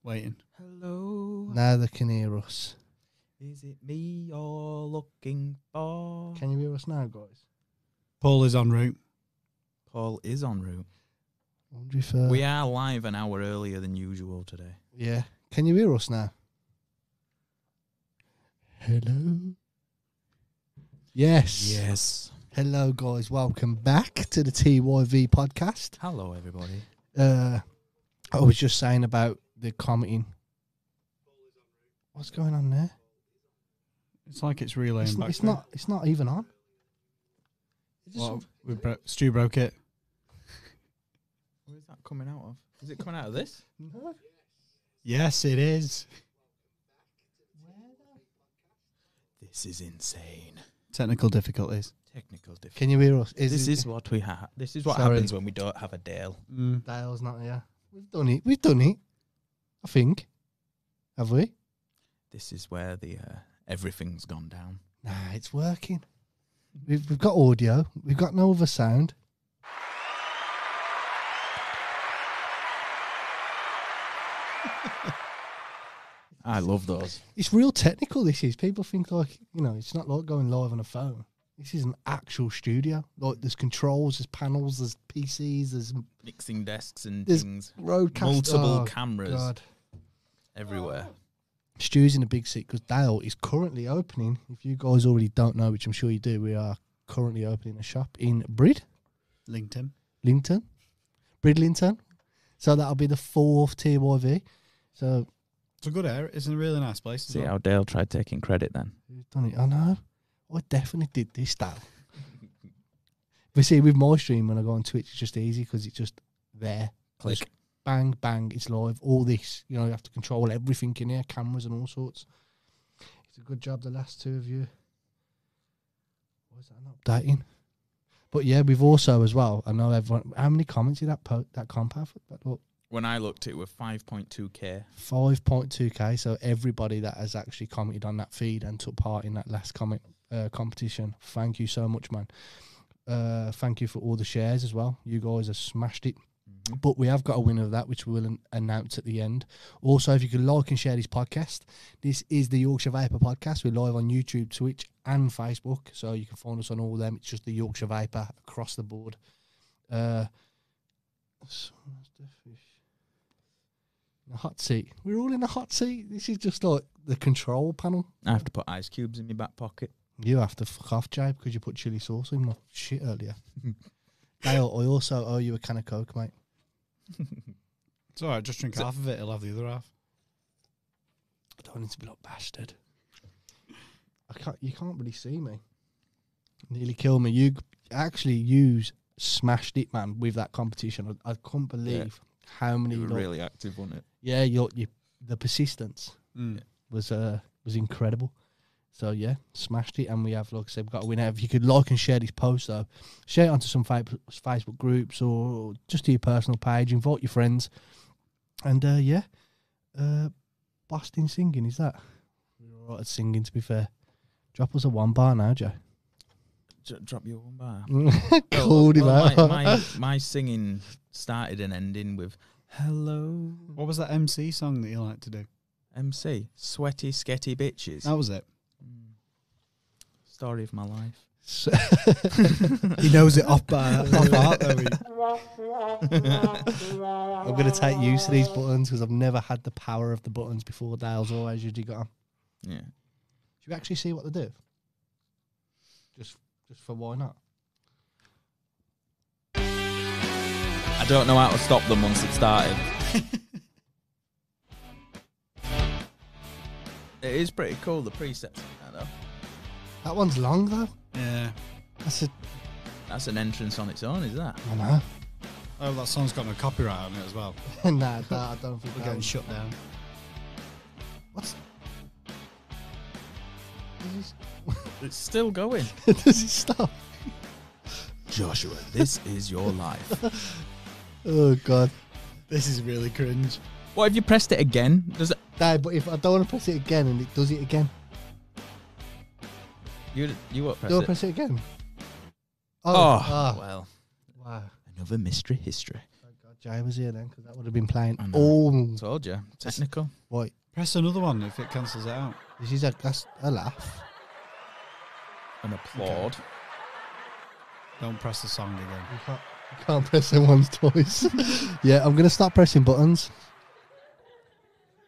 Waiting. Hello. Now they can hear us. Is it me you're looking for? Can you hear us now, guys? Paul is en route. Paul is en route. I wonder if, We are live an hour earlier than usual today. yeah. Can you hear us now? Hello? Yes. Yes. Hello, guys. Welcome back to the TYV podcast. Hello, everybody. I was just saying about the commenting. What's going on there? It's like it's relaying back. It's not even on. Stu broke it. Where is that coming out of? Is it coming out of this? No. Yes, it is. This is insane. Technical difficulties. Technical difficulty. Can you hear us? This is what we have. This is what Sorry. happens when we don't have a Dale. Dale's not here. We've done it. I think. Have we? This is where the everything's gone down. Nah, it's working. We've got audio. We've got no other sound. I love those. It's real technical, this is. People think, like, it's not like going live on a phone. This is an actual studio. Like, there's controls, there's panels, there's PCs, there's Mixing desks and There's things. roadcast. Multiple cameras God. everywhere. Stu's in a big seat because Dale is currently opening. If you guys already don't know, which I'm sure you do, we are currently opening a shop in LinkedIn. Bridlington. So that'll be the 4th TYV. So It's a good area. It's a really nice place. See how Dale tried taking credit then. who's done it? I know. I definitely did this, Dale. But see, with my stream, when I go on Twitch, it's just easy because it's just there. Click. Just bang, bang, it's live. All this, you have to control everything in here, cameras and all sorts. It's a good job, the last two of you. Why is that not updating? But yeah, we've also as well, I know everyone, how many comments did that comp have? Look, When I looked, it was 5.2k. 5.2k, so everybody that has actually commented on that feed and took part in that last competition, thank you so much, man. Thank you for all the shares as well. You guys have smashed it. But we have got a winner of that, which we will announce at the end. Also, if you can like and share this podcast, this is the Yorkshire Vapor Podcast. We're live on YouTube, Twitch, and Facebook, so you can find us on all of them. It's just the Yorkshire Vapor across the board. The hot seat. We're all in a hot seat. This is just like the control panel. I have to put ice cubes in my back pocket. You have to fuck off, Jay, because you put chili sauce in my shit earlier. Dale, I also owe you a can of Coke, mate. It's all right. Just drink half of it. He'll have the other half. I don't need to be like bastard. You can't really see me. Nearly killed me. You smashed it, man, with that competition. I couldn't believe how many. You were really active, wasn't it? Yeah, the persistence was incredible. So yeah, smashed it, and we have, like I said, we've got a winner. If you could like and share this post, though, share it onto some Facebook groups or just to your personal page. Invite your friends, and Boston singing, is that? We're all right at singing, to be fair. Drop us a 1 bar now, Joe. Drop you 1 bar. Called him out. My singing started and ending with hello. What was that MC song that you like to do? MC, sweaty, sketty bitches. That was it. Story of my life. He knows it off by heart. I'm going to take use of these buttons because I've never had the power of the buttons before. Dale's always usually got them. Yeah. Should we actually see what they do? Just for why not? I don't know how to stop them once it started. It is pretty cool, the presets, though. That one's long, though. Yeah. That's an entrance on its own, is that? I know. Oh, that song's got no copyright on it as well. Nah, I don't think We're getting shut down. What's... It's still going. Does it stop? Joshua, this is your life. Oh, God. This is really cringe. What, if you pressed it again? Does it... Nah, but if I don't want to press it again and it does it again. You won't press Do I it? press it again? Oh, well. Wow. Another mystery history. Thank God, Jay was here then, because that would have been playing I know. all. Told you. Technical. Wait, Press another one if it cancels it out. this is that's a laugh. An applaud. Don't press the song again. You can't press someone's toys. Yeah, I'm gonna start pressing buttons.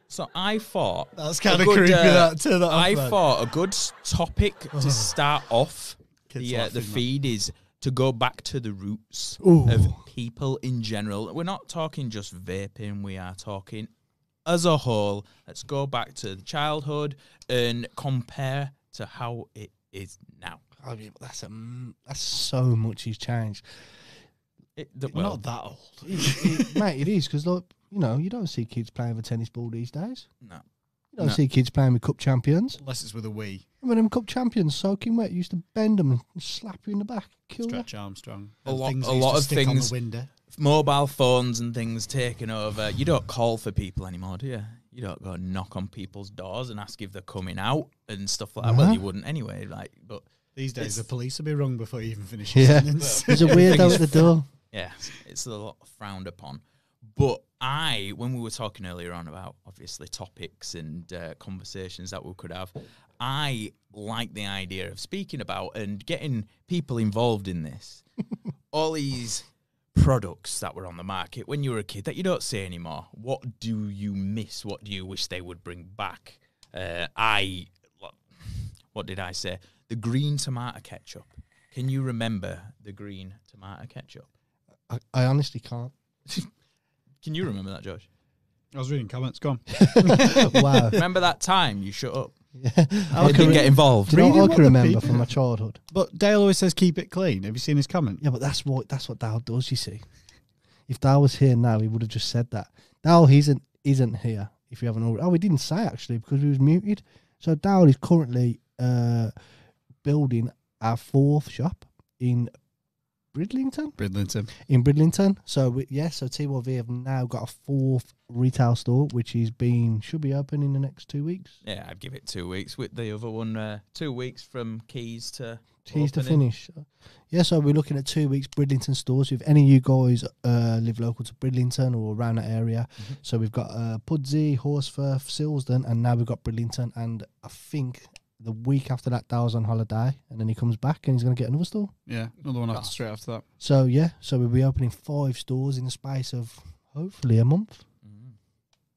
So I thought That's a kind of good, creepy. That turn that I off, man. thought a good topic to start off Kids the laughing, man. feed is to go back to the roots Ooh. of people in general. We're not talking just vaping. We are talking as a whole. Let's go back to the childhood and compare to how it is now. I mean, that's so much he's changed. We're not that old. Mate, it is, because, like, you know, you don't see kids playing with a tennis ball these days. No. You don't No. see kids playing with cup champions. Unless it's with a Wii. When them cup champions soaking wet, you used to bend them and slap you in the back, kill you. Stretch Armstrong. A And lot- things a that used lot to of stick on things- the window. Mobile phones and things taking over. You don't call for people anymore, do you? You don't go knock on people's doors and ask if they're coming out and stuff like that. Well, you wouldn't anyway. Like, but These days, It's- the police will be rung before you even finish your Yeah. sentence. There's a weirdo at the door. yeah, it's a lot frowned upon. But when we were talking earlier on about obviously topics and conversations that we could have, I like the idea of speaking about and getting people involved in this. All these products that were on the market when you were a kid that you don't see anymore. What do you miss? What do you wish they would bring back? What did I say? The green tomato ketchup. Can you remember the green tomato ketchup? I honestly can't. Can you remember that, Josh? I was reading comments. Go on. Wow. Remember that time you shut up? I You didn't get involved. Do you know Reading what what I can the remember people- from my childhood? But Dale always says keep it clean. Have you seen his comment? Yeah, but that's what Dal does, you see. If Dal was here now, he would have just said that. Dal isn't here, if you haven't already. Oh, he didn't say, actually, because he was muted. So Dal is currently building our 4th shop in Bridlington. Bridlington. So so TYV have now got a 4th retail store, which should be open in the next 2 weeks. Yeah, I'd give it 2 weeks. With the other one, 2 weeks from keys to Keys to opening. finish. Yeah, so we're looking at 2 weeks Bridlington stores. If any of you guys live local to Bridlington or around that area, so we've got Pudsey, Horsforth, Silsden, and now we've got Bridlington. And I think the week after that, Dale's on holiday, and then he comes back and he's going to get another store. Yeah, another one after, straight after that. So yeah, so we'll be opening 5 stores in the space of hopefully a month,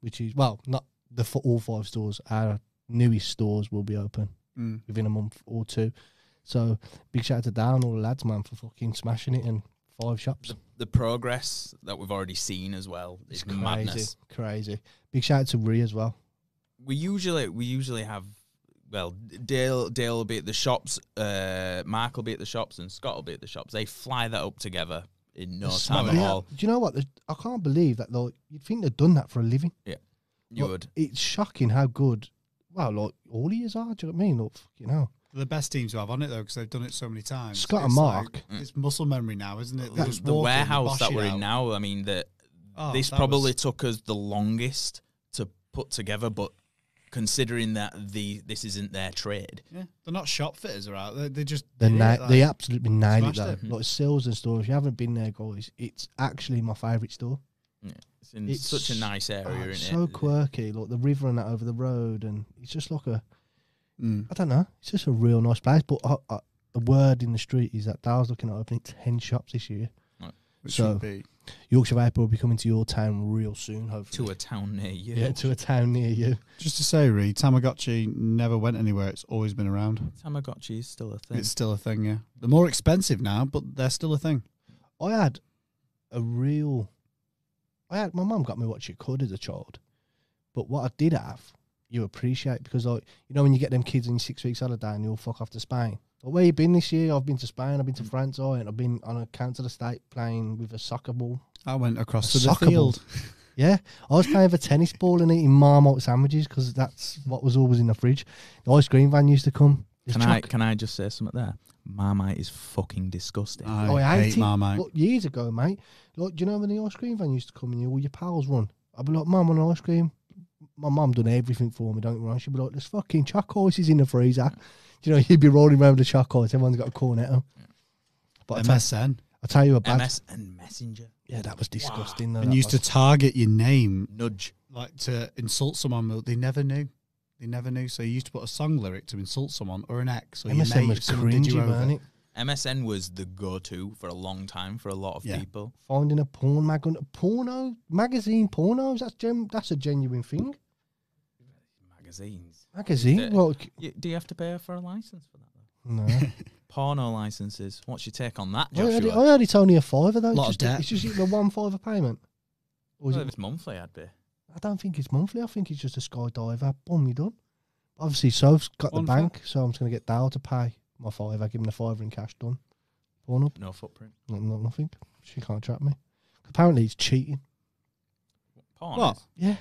which is, well, not for all 5 stores. Our newest stores will be open within a month or 2. So big shout out to Dale and all the lads, man, for fucking smashing it in 5 shops. The progress that we've already seen as well is madness. Crazy. Big shout out to Ree as well. We usually have, well, Dale will be at the shops, Mark will be at the shops, and Scott will be at the shops. They fly that up together in no time at all. Do you know what? I can't believe that. Like, you'd think they've done that for a living. Yeah, you Like, would. It's shocking how good. Well, like all he is are. Do you know what I mean? Like, you know, They're the best teams to have on it, though, because they've done it so many times. Scott and It's Mark. it's muscle memory now, isn't it? They just The walk in, warehouse bosh that it we're out. in now, I mean, Oh, this that probably was- took us the longest to put together, but considering that this isn't their trade. Yeah, they're not shop fitters, right? They just they did it, they absolutely nailed it smashed though. it. Like Sills and store. If you haven't been there, guys, it's actually my favourite store. Yeah, it's in It's such a nice area, It's isn't so it? quirky, like the river and that over the road, and it's just like I Mm. don't know, it's just a real nice place. But the word in the street is that Dale's looking at opening 10 shops this year. Which So- would be Yorkshire Vapor will be coming to your town real soon, hopefully. To a town near you. Yeah, to a town near you. just to say, Reed, Tamagotchi never went anywhere. It's always been around. Tamagotchi is still a thing. It's still a thing. Yeah, they're more expensive now, but they're still a thing. I had my mum got me what she could as a child, but what I did have, you appreciate, because like, you know when you get them kids on your 6 weeks holiday and you all fuck off to Spain. Like, where you been this year? I've been to Spain, I've been to France, I've been on a council estate playing with a soccer ball. I went across A to the soccer field. Yeah, I was playing with a tennis ball and eating Marmite sandwiches because that's what was always in the fridge. The ice cream van used to come. Can I just say something there? Marmite is fucking disgusting. I hate Marmite. Look, years ago, mate. Like, do you know when the ice cream van used to come and all your pals run? I'd be like, Mum, on ice cream. My mum done everything for me, don't get me wrong. She'd be like, there's fucking choc ices in the freezer. Do you know, you'd be rolling around with the choc ice. Everyone's got a cornetto. But MSN. I'll tell you a bad... MS and Messenger. Yeah, that was disgusting. Though, And that used to was. target your name, Nudge. like to insult someone. But they never knew. They never knew. So you used to put a song lyric to insult someone or an ex or your MSN mate was if someone did you cringy, over. weren't it? MSN was the go-to for a long time for a lot of Yeah. people. Finding a porno magazine pornos. That's a genuine thing. Magazines. Magazine. it- Well, Do you have to pay for a license for that? Though? no. Porno licenses. What's your take on that, I heard, Joshua? I heard it's only a £5 though. Lot of It's debt. just a 1 £5 payment. Or is Well, it, if it's monthly, I'd pay. I don't think it's monthly. I think it's just a skydiver. Boom, you're done. Obviously, Soph's got One the bank, so I'm just going to get Dale to pay my £5. Give him the £5 in cash. Done. Porn up. No footprint. Nothing. She can't trap me. Apparently, it's cheating. Porn. What? is. Yeah.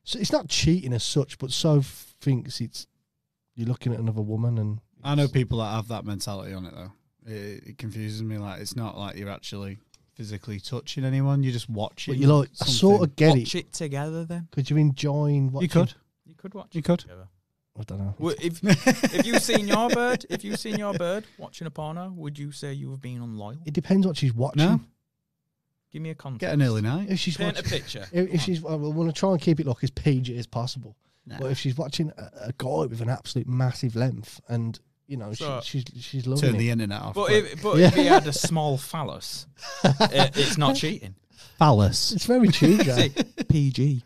So it's not cheating as such, but Soph thinks it's you're looking at another woman and I know people that have that mentality on it though. It confuses me. Like it's not like you're actually physically touching anyone. You're just watching. but you're like, I sort of get Watch it together then. because you're enjoying what You could. You could watch You it could. together. I don't know. Well, if you've seen your bird watching a porno, would you say you have been unloyal? It depends what she's watching. No. Give me a context. Get an early night. If she's Paint a watching, picture. if she's, I want to try and keep it like as PG as possible. Nah. But if she's watching a guy with an absolute massive length, and you know So- she's loving Turn it. the internet off. But quick. if he had a small phallus, it's not cheating. Phallus. It's very true, Joe. See, PG.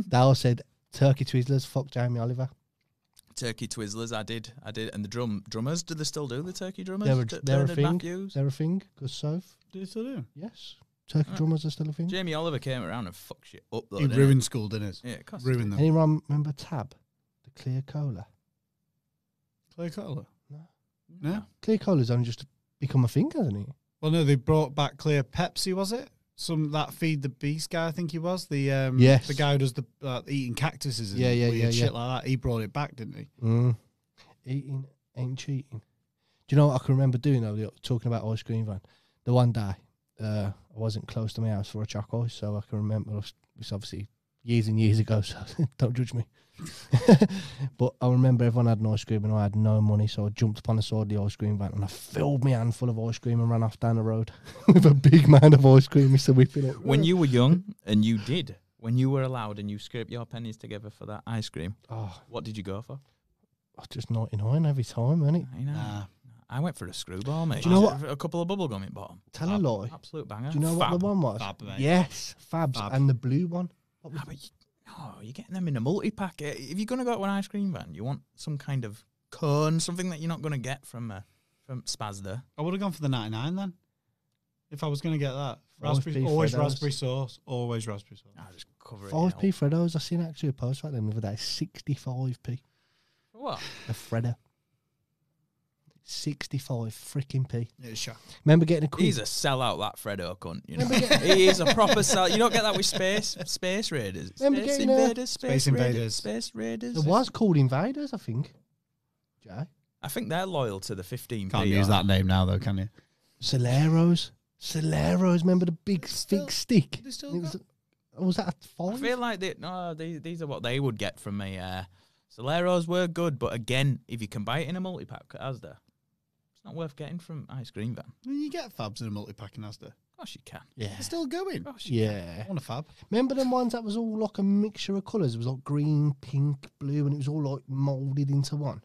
Dal said Turkey Twizzlers. Fuck Jamie Oliver. Turkey Twizzlers, I did, and the drummers. Do they still do the turkey drummers? They're a Bernard thing. Matthews? They're a thing. Good Soph. Do you still do? Yes. Turkey Ah. drummers are still a thing. Jamie Oliver came around and fucked shit up though. He didn't ruined school, didn't Yeah, of course. Ruined them. Anyone remember Tab? The clear cola. Clear cola. No. No. Clear cola's only just become a thing, hasn't it? Well, no, they brought back Clear Pepsi. Was it that Feed the Beast guy? I think he was the Yes. the guy who does the eating cactuses. And Yeah, yeah, weird yeah, shit like that. He brought it back, didn't he? Eating ain't cheating. Do you know what I can remember doing though? Talking about ice cream van. The one day, I wasn't close to my house for a choc ice, so I can remember it's obviously years and years ago, so don't judge me. But I remember everyone had an ice cream and I had no money, so I jumped upon the side of the ice cream van and I filled my hand full of ice cream and ran off down the road with a big man of ice cream. Mr. Whipping up. When you were young and when you were allowed and you scraped your pennies together for that ice cream, Oh, what did you go for? just 99 every time, isn't it? I know. Nah. I went for a screwball, mate. Do you know what? A couple of bubblegum in bottom. Tell a lie. Absolute banger. Do you know what Fab. the one was? Fab, mate. Yes, Fabs Fab. and the blue one. What was Ah, but no, you're getting them in a multi-pack. If you're going to go to an ice cream van, you want some kind of cone, something that you're not going to get from Spazda. I would have gone for the 99 then. If I was going to get that. 5p Always Freddos. raspberry sauce. Always raspberry sauce. I'll just cover it. 5p Freddos. I seen actually a post about them the other day. 65p. What? A Freddo. 65 freaking p. It's shock. Remember getting a quiz? He's a sellout, that Fredo cunt. You know, he is a proper sell. You don't get that with Space Raiders, Remember Space getting a- Invaders, Space Invaders. Space Raiders. There was called Invaders, I think. Jay. I think they're loyal to the 15p. Can't use that name now though, can you? Soleros. Remember the big still- thick stick? they still It was that a I 5? feel like these are what they would get from me. Soleros were good, but again, if you can buy it in a multi-pack at Asda, it's not worth getting from Ice Cream Van. Of You get Fabs in a multi-pack in Asda. course you can. Yeah. They're still going. Of course you can. Yeah. I want a Fab. Remember the ones that was all like a mixture of colours? It was like green, pink, blue, and it was all like moulded into one.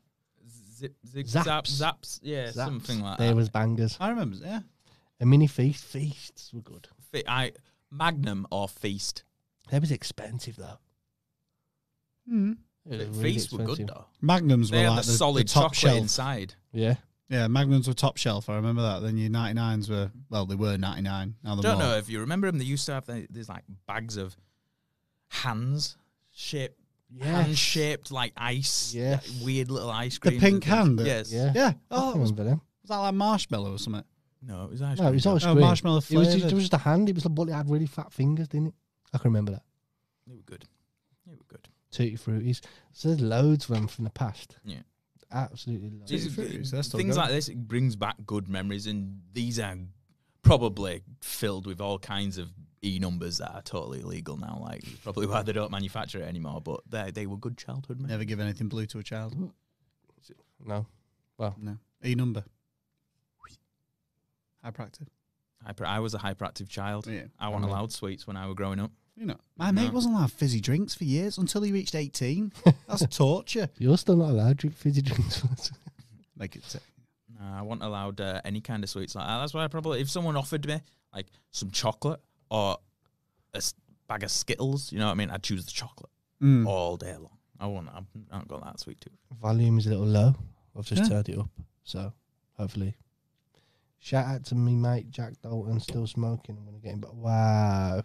Zaps. Yeah, Zaps. something like There that. was bangers. I remember, yeah. A mini feast. Feasts were good. Magnum or Feast. They was expensive though. They were really Feast were good expensive. though. Magnums They were had like the the solid top chocolate shelf. inside. Yeah. Yeah, Magnums were top shelf. I remember that. Then your 99s were, well, they were 99. Now I they're don't more. know if you remember them. They used to have these like bags of hand-shaped like ice. Yes. Weird little ice The cream. pink hand? Yes. Yeah. Yeah. I Oh, can remember them. was that like marshmallow or something? No, it was ice No, cream. it was ice Oh, cream. marshmallow It was flavoured. just a hand. It was like, it had really fat fingers, didn't it? I can remember that. They were good. They were good. Tutti Fruities. So there's loads of them from the past. Yeah. Absolutely loads. Tutti Fruities, they're still Things going. like this, it brings back good memories, and these are probably filled with all kinds of numbers that are totally illegal now. Like probably why they don't manufacture it anymore. But they were good childhood memories. Never give anything blue to a child. No. No. E number. Hyperactive. I was a hyperactive child. Yeah. I wasn't allowed sweets when I was growing up. You know, my mate wasn't allowed fizzy drinks for years until he reached 18. That's torture. You're still not allowed to drink fizzy drinks. Make it. No, I wasn't allowed any kind of sweets like that. That's why I probably, if someone offered me like some chocolate or a bag of Skittles, you know what I mean, I'd choose the chocolate all day long. I haven't got that sweet tooth. Volume is a little low. I've just turned it up, so hopefully. Shout out to me mate Jack Dalton, still smoking. I'm gonna get him, but wow,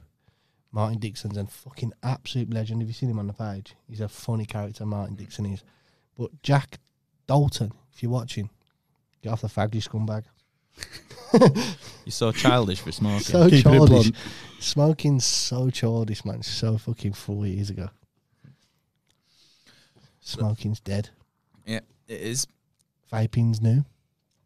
Martin Dixon's a fucking absolute legend. Have you seen him on the page? He's a funny character, Martin Dixon is. But Jack Dalton, if you're watching, get off the fag, you scumbag. You're so childish for smoking. So childish. Smoking's so childish, man. So fucking 4 years ago. Smoking's dead. Yeah, it is. Vaping's new.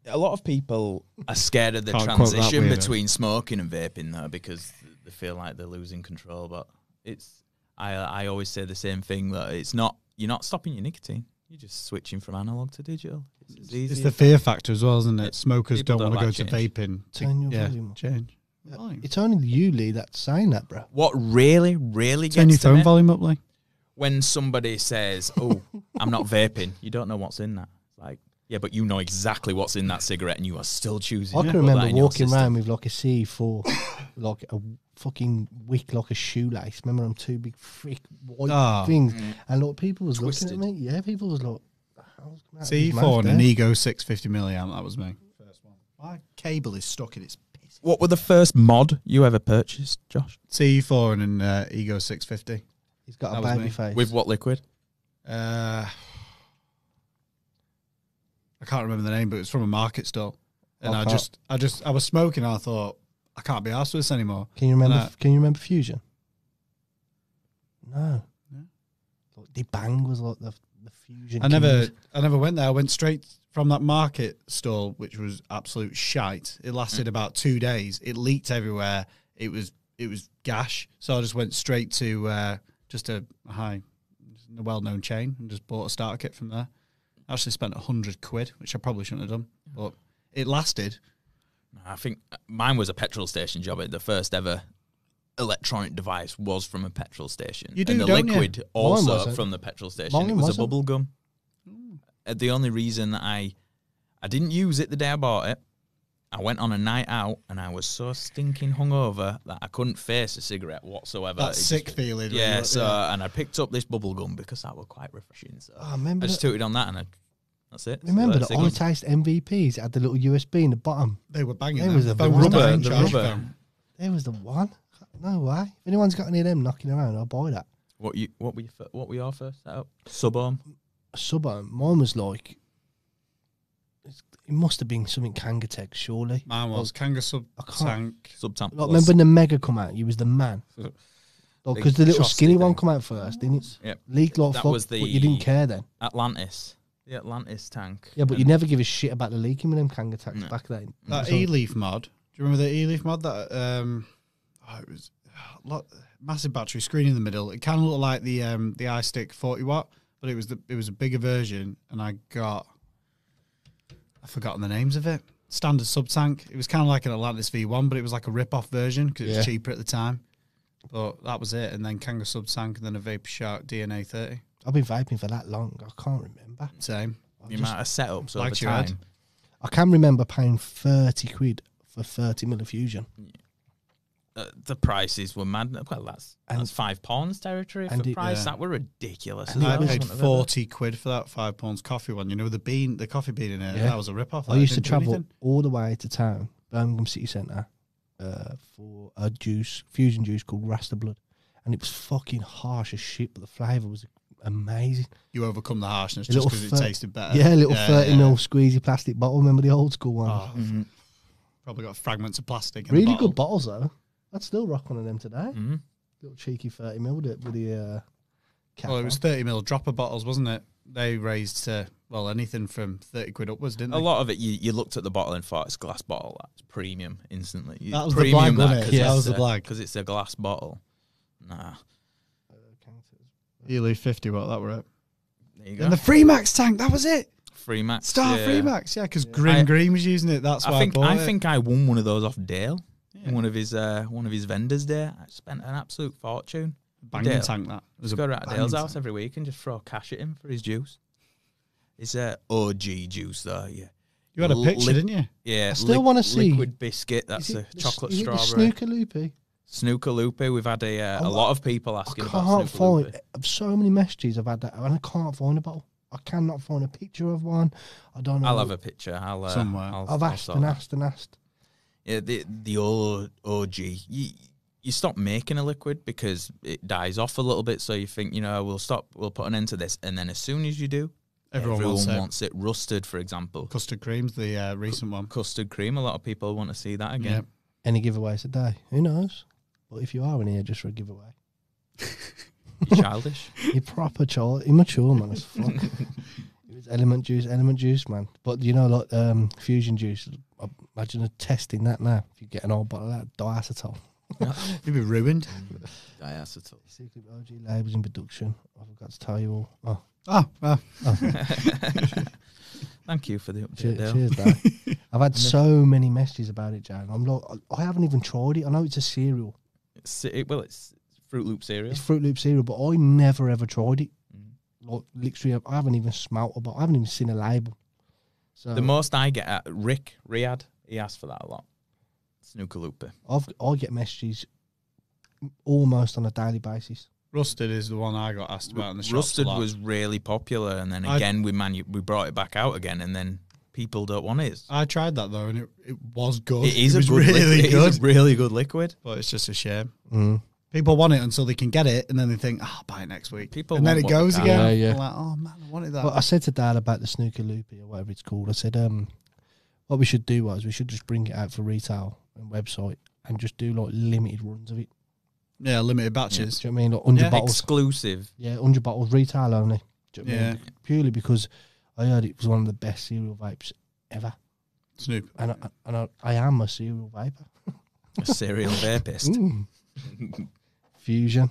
A lot of people are scared of the Can't quote that transition weirdo. between smoking and vaping, though, because they feel like they're losing control. But it's, I always say the same thing, that it's not, you're not stopping your nicotine. You're just switching from analog to digital. It's easy. It's the fear factor as well, isn't it? Smokers People don't want to don't go like to change. vaping. Turn your volume up. Change. Volume. It's only you, Lee, that's saying that, bro. What really, really Turn your gets to phone me, volume up, Lee. when somebody says, "Oh, I'm not vaping," you don't know what's in that. It's like, yeah, but you know exactly what's in that cigarette, and you are still choosing. I to can put that remember in your walking system. around with like a C4, like a fucking wick, like a shoelace. Remember them two big freak white things? And like people was Twisted. looking at me. Yeah, people was like, "How's come out of his C4 mouth and an there?" Ego 650 milliamp. That was me. First one. My cable is stuck in its piss. What were the first mod you ever purchased, Josh? C4 and an Ego 650. He's got That a was baby me. face. With what liquid? I can't remember the name, but it was from a market stall. And I was smoking. And I thought, I can't be arsed with this anymore. Can you remember? And Can you remember Fusion? No. No. Like, the Bang was like the Fusion. I never Kings. went there. I went straight from that market stall, which was absolute shite. It lasted about 2 days. It leaked everywhere. It was gash. So I just went straight to just a well-known chain and just bought a starter kit from there. I actually spent £100, which I probably shouldn't have done, but it lasted. I think mine was a petrol station job. The first ever electronic device was from a petrol station. You do, and the don't you? liquid Mine also wasn't. from the petrol station. Mine It was wasn't. a bubble gum. The only reason that I didn't use it the day I bought it, I went on a night out and I was so stinking hungover that I couldn't face a cigarette whatsoever. That It sick just- feeling. when Yeah, you're- so and I picked up this bubble gum because that was quite refreshing. So Oh, remember I just that- tooted on that and that's it. Remember the So that's it. Taste MVPs? It had the little USB in the bottom. They were banging. They them. was the Phone was rubber- dying, the charge rubber. phone. There was the one. No way. If anyone's got any of them knocking around, I'll buy that. What were your first setup? Subarm. A Subarm. Mine was like, it must have been something Kangatech, surely. Mine was Kanga Sub I can't- Tank. Subtank. Like, remember when the Mega come out? You was the man. Because the little chassis skinny one thing. come out first, didn't it? Yep. Leaked like That fuck, was but you didn't the- care then. Atlantis. The Atlantis tank. Yeah, but you And- never give a shit about the leaking with them Kangatechs No. back then. That So- E-Leaf mod. Do you remember the E-Leaf mod? That it was a lot, massive battery screen in the middle. It kind of looked like the iStick 40 watt, but it was a bigger version. And I've forgotten the names of it. Standard sub tank. It was kind of like an Atlantis V1, but it was like a rip-off version because it was Yeah. cheaper at the time. But that was it. And then Kanga Sub Tank, and then a Vapor Shark DNA 30. I've been vaping for that long. I can't remember. the Same. amount of setups over Like your head. time. I can remember paying 30 quid for 30 mil of Fusion. The prices were mad. Well, that's £5 territory and for it- price. Yeah. That were ridiculous. And as I well. paid Wasn't it? £40 for that £5 coffee one. You know, the coffee bean in it. Yeah. That was a rip-off. I That used to didn't do travel anything. all the way to town, Birmingham City Centre, for a Fusion juice called Rasta Blood. And it was fucking harsh as shit, but the flavour was amazing. You overcome the harshness A just little because it tasted better. Yeah, a little 30 mil squeezy plastic bottle. Remember the old school one? Oh, Mhm. probably got fragments of plastic. In the Really bottle. good bottles, though. I'd still rock one of them today. Mhm. Little cheeky 30 mil with the cap Well, it was on. 30 ml dropper bottles, wasn't it? They raised to, well, anything from 30 quid upwards, didn't A they? lot of it, you looked at the bottle and thought it's a glass bottle. That's premium instantly. That was the premium blag, wasn't it? Yeah, that was the blag. because it's a glass bottle. Nah, E-Leaf 50 watt, that were it. there you go. And the Freemax tank, that was it. Freemax. Star yeah. Freemax, yeah, because Grim Green was using it. That's why I bought it. I think I won one of those off Dale. One of his vendors there. I spent an absolute fortune. Banging Dale. tank that. It was Just go around Dale's banging house every week and just throw cash at him for his juice. It's OG juice though, yeah. You had a picture, didn't you? Yeah. I still wanna see- liquid biscuit. That's a chocolate is strawberry. It the Snooker Loopy? Snooker Loopy. We've had a Oh, lot of people I asking can't about Snooker find Loopy. so many messages I've had that, and I can't find a bottle. I cannot find a picture of one. I don't know. I'll have a picture. Somewhere. I've asked and asked and asked. Yeah, the old OG. You stop making a liquid because it dies off a little bit. So you think, we'll put an end to this, and then as soon as you do, everyone wants it. Rusted, for example. Custard cream's the recent one. Custard cream. A lot of people want to see that again. Yep. Any giveaways today? Who knows? But if you are in here just for a giveaway, You're childish. you're proper child, immature, man. As fuck. It was element juice, man. But fusion juice. Imagine testing that now. If you get an old bottle of that diacetyl. You'd be ruined. Diacetyl. Secret OG labels in production. I forgot to tell you all. Thank you for the update, Dale. Cheers, Dad. I've had so many messages about it, Jan. I'm like, I haven't even tried it. I know it's a cereal. It's Fruit Loop cereal. It's Fruit Loop cereal, but I never ever tried it. Mm. Like literally, I haven't even smelt about. I haven't even seen a label. So The most I get at Riyadh, he asks for that a lot. Snooker Loopy. I get messages almost on a daily basis. Rusted is the one I got asked about in the shops. Rusted was really popular, and then again we brought it back out again, and then people don't want it. I tried that though, and it was good. It is it was a good really liquid. good. It is a really good liquid. But it's just a shame. Mm. People want it until they can get it, and then they think, I'll buy it next week. People and then want it what they goes can. again. Yeah. I'm like, oh man, I wanted that. But I said to Dad about the Snooker Loopy or whatever it's called. I said, what we should do was we should just bring it out for retail and website and just do like limited runs of it. Yeah, limited batches. Do you know what I mean? Like 100 Yeah. bottles. Exclusive. Yeah, 100 bottles retail only. Do you know what I mean? Yeah. Purely because I heard it was one of the best cereal vapes ever. Snoop. And I am a cereal vapor. A cereal vapist. Fusion.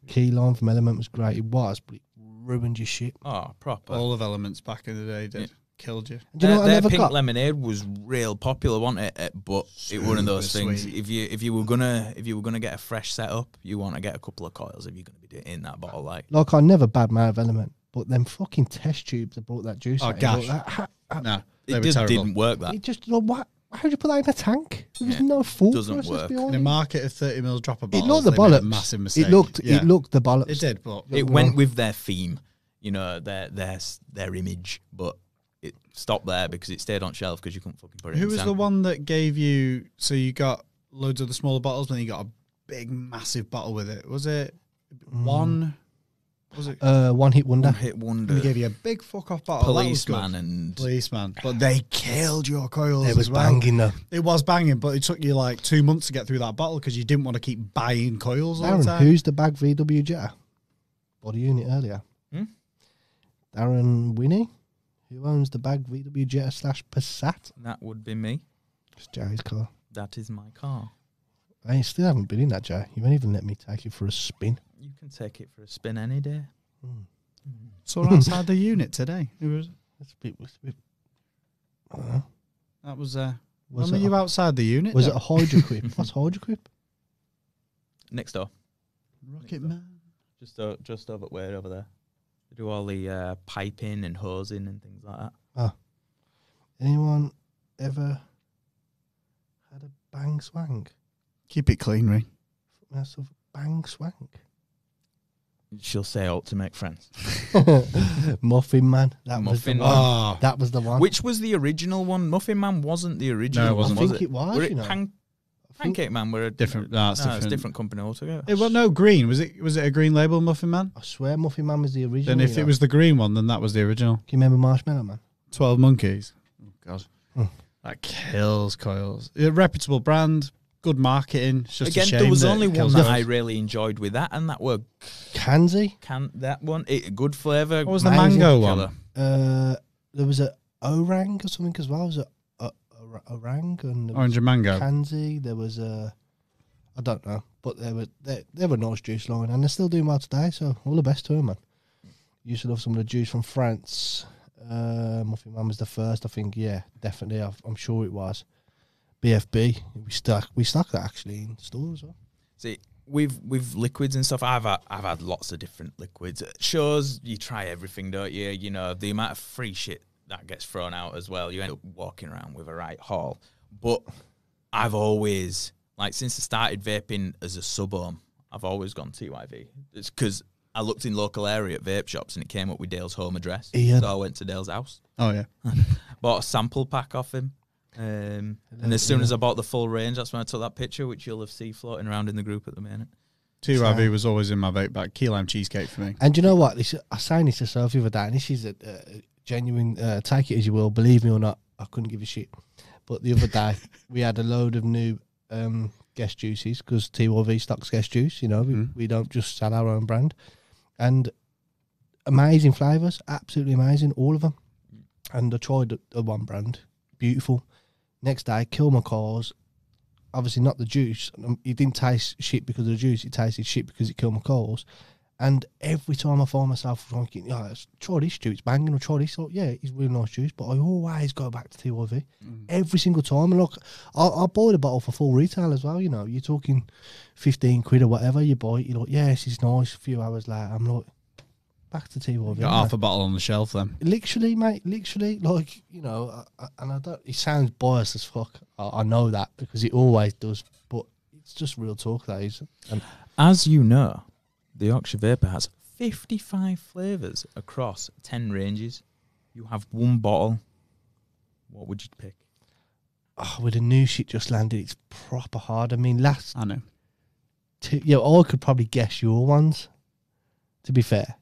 Keyline from Element was great. It was, but it ruined your shit. Oh, proper. All of Elements back in the day did. Killed you. Do you know what I their never pink got? lemonade was real popular, wasn't it? But it one of those Super things. sweet. If you were gonna get a fresh setup, you want to get a couple of coils if you're gonna be doing in that bottle. Like Like, I never badmouth Element, but them fucking test tubes that brought that juice Oh, out. gosh. Like, No, they it were terrible. didn't work. That it just, like, what? How'd you put that in a tank? There was Yeah, no thought doesn't process work. behind In a it. market of 30ml dropper It bottles, looked the they made a bollocks. massive mistake. It looked Yeah. the bollocks. It did, but it went with their theme, their image, but it stopped there because it stayed on shelf because you couldn't fucking put it. who in was the sample. one that gave you? So you got loads of the smaller bottles, but then you got a big, massive bottle with it. Was it one? Was it? One hit wonder. Hit wonder? They gave you a big fuck off bottle. That was good. Policeman and Policeman, but they killed your coils. It was as well. banging though. It was banging, but it took you like 2 months to get through that bottle because you didn't want to keep buying coils all the Darren, time. who's the bag VW Jetta? Body unit earlier. Hmm? Darren Winnie, who owns the bag VW Jetta / Passat. that would be me. It's Jay's car. That is my car. I still haven't been in that, Jay. You won't even let me take you for a spin. You can take it for a spin any day. Saw outside the unit today. It was. It's a bit. I don't know. That was. Was When were it you a- outside the unit? Was it then? a Hydroquip? What's Hydroquip? Next door. Rocket Man? Just over way over there. They do all the piping and hosing and things like that. Anyone ever had a bang swang? Keep it clean, Ray. Massive bang swang. She'll say out to make friends. Muffin Man. That was the Muffin one. Man. Oh, That was the one. Which was the original one? Muffin Man wasn't the original No, it one, wasn't, I was think it was. Were You it know. I think- Pancake Man were a different. No, it's No, it's different. a different company altogether. It was no green. Was it a green label, Muffin Man? I swear Muffin Man was the original. Then if you it know. was the green one, then that was the original. Can you remember Marshmallow Man? 12 Monkeys. Oh God, Hmm. that kills coils. A reputable brand, good marketing. It's just a Again, shame there was that only it one kills that coils. I really enjoyed with that, and that were Kanzi. that one. Good flavour. What was the Amazing. mango one? Killer. There was a orang or something as well. Was it orang and there was Orange and mango. Kanzi? There was a I don't know, but they were a nice juice line, and they're still doing well today. So all the best to them, man. Used to love some of the juice from France. Muffin Man was the first, I think. Yeah, definitely. I'm sure it was. BFB. We stock that actually in stores as well. See, with liquids and stuff, I've had lots of different liquids. At shows, you try everything, don't you? You know, the amount of free shit that gets thrown out as well. You end up walking around with a right haul. But I've always, like, since I started vaping as a sub-home, I've always gone TYV. It's because I looked in local area at vape shops and it came up with Dale's home address. Ian. So I went to Dale's house. Oh yeah. Bought a sample pack off him. And as soon as I bought the full range, that's when I took that picture, which you'll have seen floating around in the group at the minute. TYV was always in my vape bag. Key lime cheesecake for me. And you know what? I was saying this to Sophie the other day, and this is a genuine, take it as you will, believe me or not, I couldn't give a shit. But the other day, we had a load of new guest juices, because TYV stocks guest juice, you know, we don't just sell our own brand. And amazing flavours, absolutely amazing, all of them. And I tried the one brand, beautiful. Next day, kill my cause. Obviously not the juice. It didn't taste shit because of the juice. It tasted shit because it killed my cause. And every time I find myself thinking, let's try this juice, it's banging, or try this. Like, yeah, it's really nice juice, but I always go back to TYV. Every single time. And look, I buy the bottle for full retail as well, you know. You're talking 15 quid or whatever, you buy it, you're like, yeah, this is nice. A few hours later, I'm like, back to TYV. Got half a bottle on the shelf then. Literally, mate, literally, like, you know, and I don't, it sounds biased as fuck. I know that because it always does, but it's just real talk, that is. And as you know, the Yorkshire Vapor has 55 flavours across 10 ranges. You have one bottle. What would you pick? with the new shit just landed, it's proper hard. I mean, I know. I could probably guess your ones, to be fair.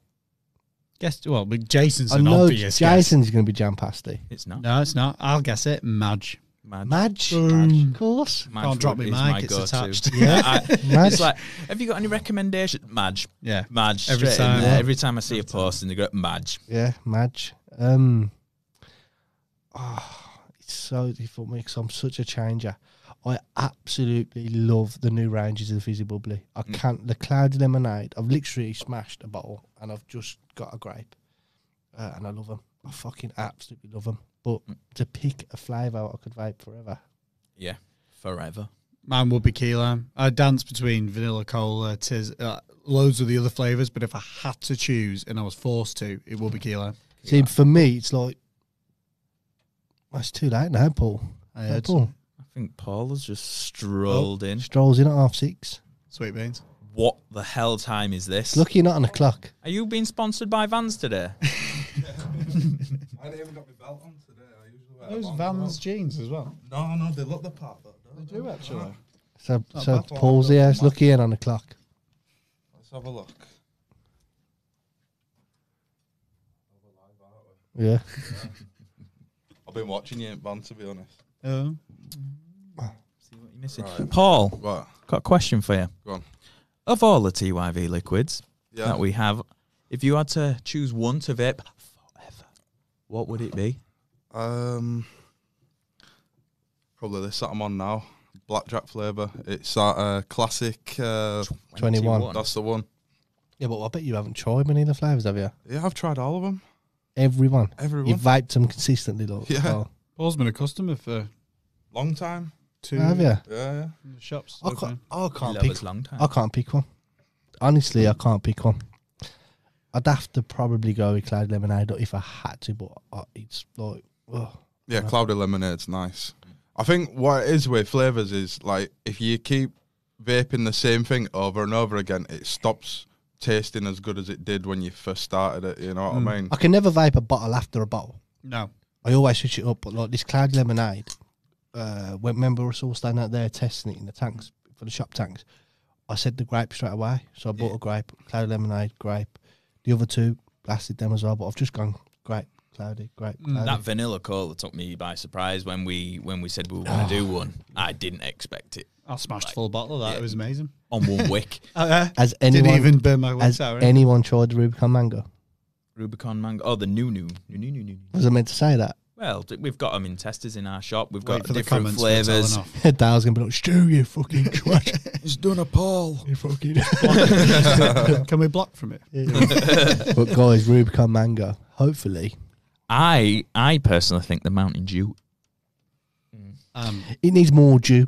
But Jason's I an know obvious Jason's going to be jam-pasty. It's not. No, it's not. I'll guess it. Madge. Madge, Boom. of course. Madge Can't drop me is mic, my it's go-to. attached. Yeah. It's like, have you got any recommendations? Madge. Yeah. Madge. Every Straight in time. there. Yeah. Every time I see a post in the group, Madge. Yeah, Madge. It's so difficult for me because I'm such a changer. I absolutely love the new ranges of the Fizzy Bubbly. I can't. The Cloudy Lemonade, I've literally smashed a bottle and I've just got a grape. And I love them. I fucking absolutely love them. But to pick a flavour I could vape forever. Yeah, forever. Mine would be key lime. I dance between vanilla cola, loads of the other flavours, but if I had to choose and I was forced to, it would be key lime. See, for me, it's like, well, it's too late now, Paul. Paul I think Paul has just strolled in. strolls in at 6:30. Sweet beans. What the hell time is this? Lucky you're not on the clock. Are you being sponsored by Vans today? I ain't even got my belt on today. I usually wear Those a long Vans belt. jeans as well. No, they look the part though. Don't They do actually. So bad. Paul's here. It's Lucky in on the clock. Let's have a look. Yeah. I've been watching you, man, to be honest. Oh. See what you're missing. Right. Paul, What? got a question for you. Go on. Of all the TYV liquids Yeah. that we have, if you had to choose one to vape forever, what would it be? Probably this that I'm on now. Blackjack flavour. It's that classic. 21. That's the one. Yeah, but I bet you haven't tried many of the flavours, have you? Yeah, I've tried all of them. Everyone. Everyone. You've vaped them consistently, look. Yeah. Oh. Paul's been a customer for Long time. 2 Have you? Yeah. shops. I can't Lover's long time. I can't pick one. Honestly, I can't pick one. I'd have to probably go with Cloud Lemonade if I had to, but it's like, Yeah, cloudy lemonade's nice. I think what it is with flavours is, like, if you keep vaping the same thing over and over again, it stops tasting as good as it did when you first started it, you know what I mean? I can never vape a bottle after a bottle. No. I always switch it up, but like this Cloud Lemonade, remember us all standing out there testing it in the tanks, for the shop tanks, I said the grape straight away, so I bought a grape, Cloud Lemonade, grape. The other two blasted them as well, but I've just gone grape, cloudy, grape, cloudy. That vanilla cola took me by surprise when we said we were going to do one. I didn't expect it I smashed a full bottle of that. Yeah. It was amazing. on one wick. Has Didn't anyone, even burn my has wits out. anyone tried the Rubicon Mango? Rubicon mango. Oh, the new. Was I meant to say that? Well, we've got them in testers in our shop. We've Wait got for the different comments. for flavours. telling off. Dale's going to be like, Stu, you fucking twat. It's done a Paul. You fucking... Can we block from it? But guys, Rubicon Mango, hopefully. I personally think the Mountain Dew. It needs more dew.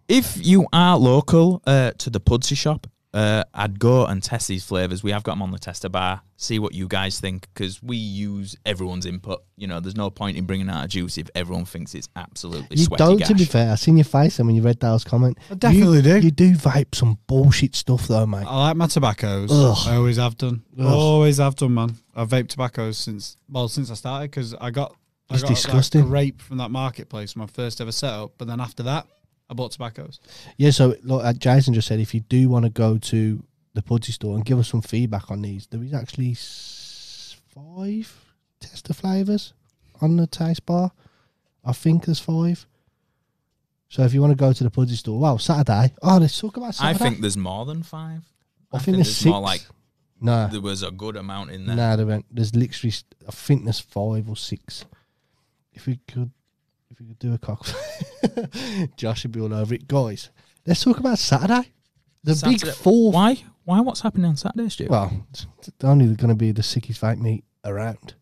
If you are local to the Pudsey shop, I'd go and test these flavours. We have got them on the tester bar. See what you guys think, because we use everyone's input. You know, there's no point in bringing out a juice if everyone thinks it's absolutely You sweaty don't, gash. to be fair. I seen your face and when you read Dale's comment. I definitely do. You do vape some bullshit stuff though, mate. I like my tobaccos. Ugh. I always have done. Ugh. Always have done, man. I've vaped tobaccos since I started, because I got It's like, disgusting. a rape from that marketplace, my first ever setup. But then after that, I bought tobaccos. Yeah, so like Jason just said, if you do want to go to the Pudsey store and give us some feedback on these, there is actually 5 tester flavours on the taste bar. I think there's 5. So if you want to go to the Pudsey store, wow, Saturday. Oh, let's talk about I Saturday. think there's more than 5. I think there's 6. more like no, there was a good amount in there. no, there's literally. I think there's 5 or 6. If we could do a cock, Josh would be all over it, guys. Let's talk about Saturday. The big Saturday- 4. Why? What's happening on Saturday, Stu? Well, it's only going to be the sickest vape meet around.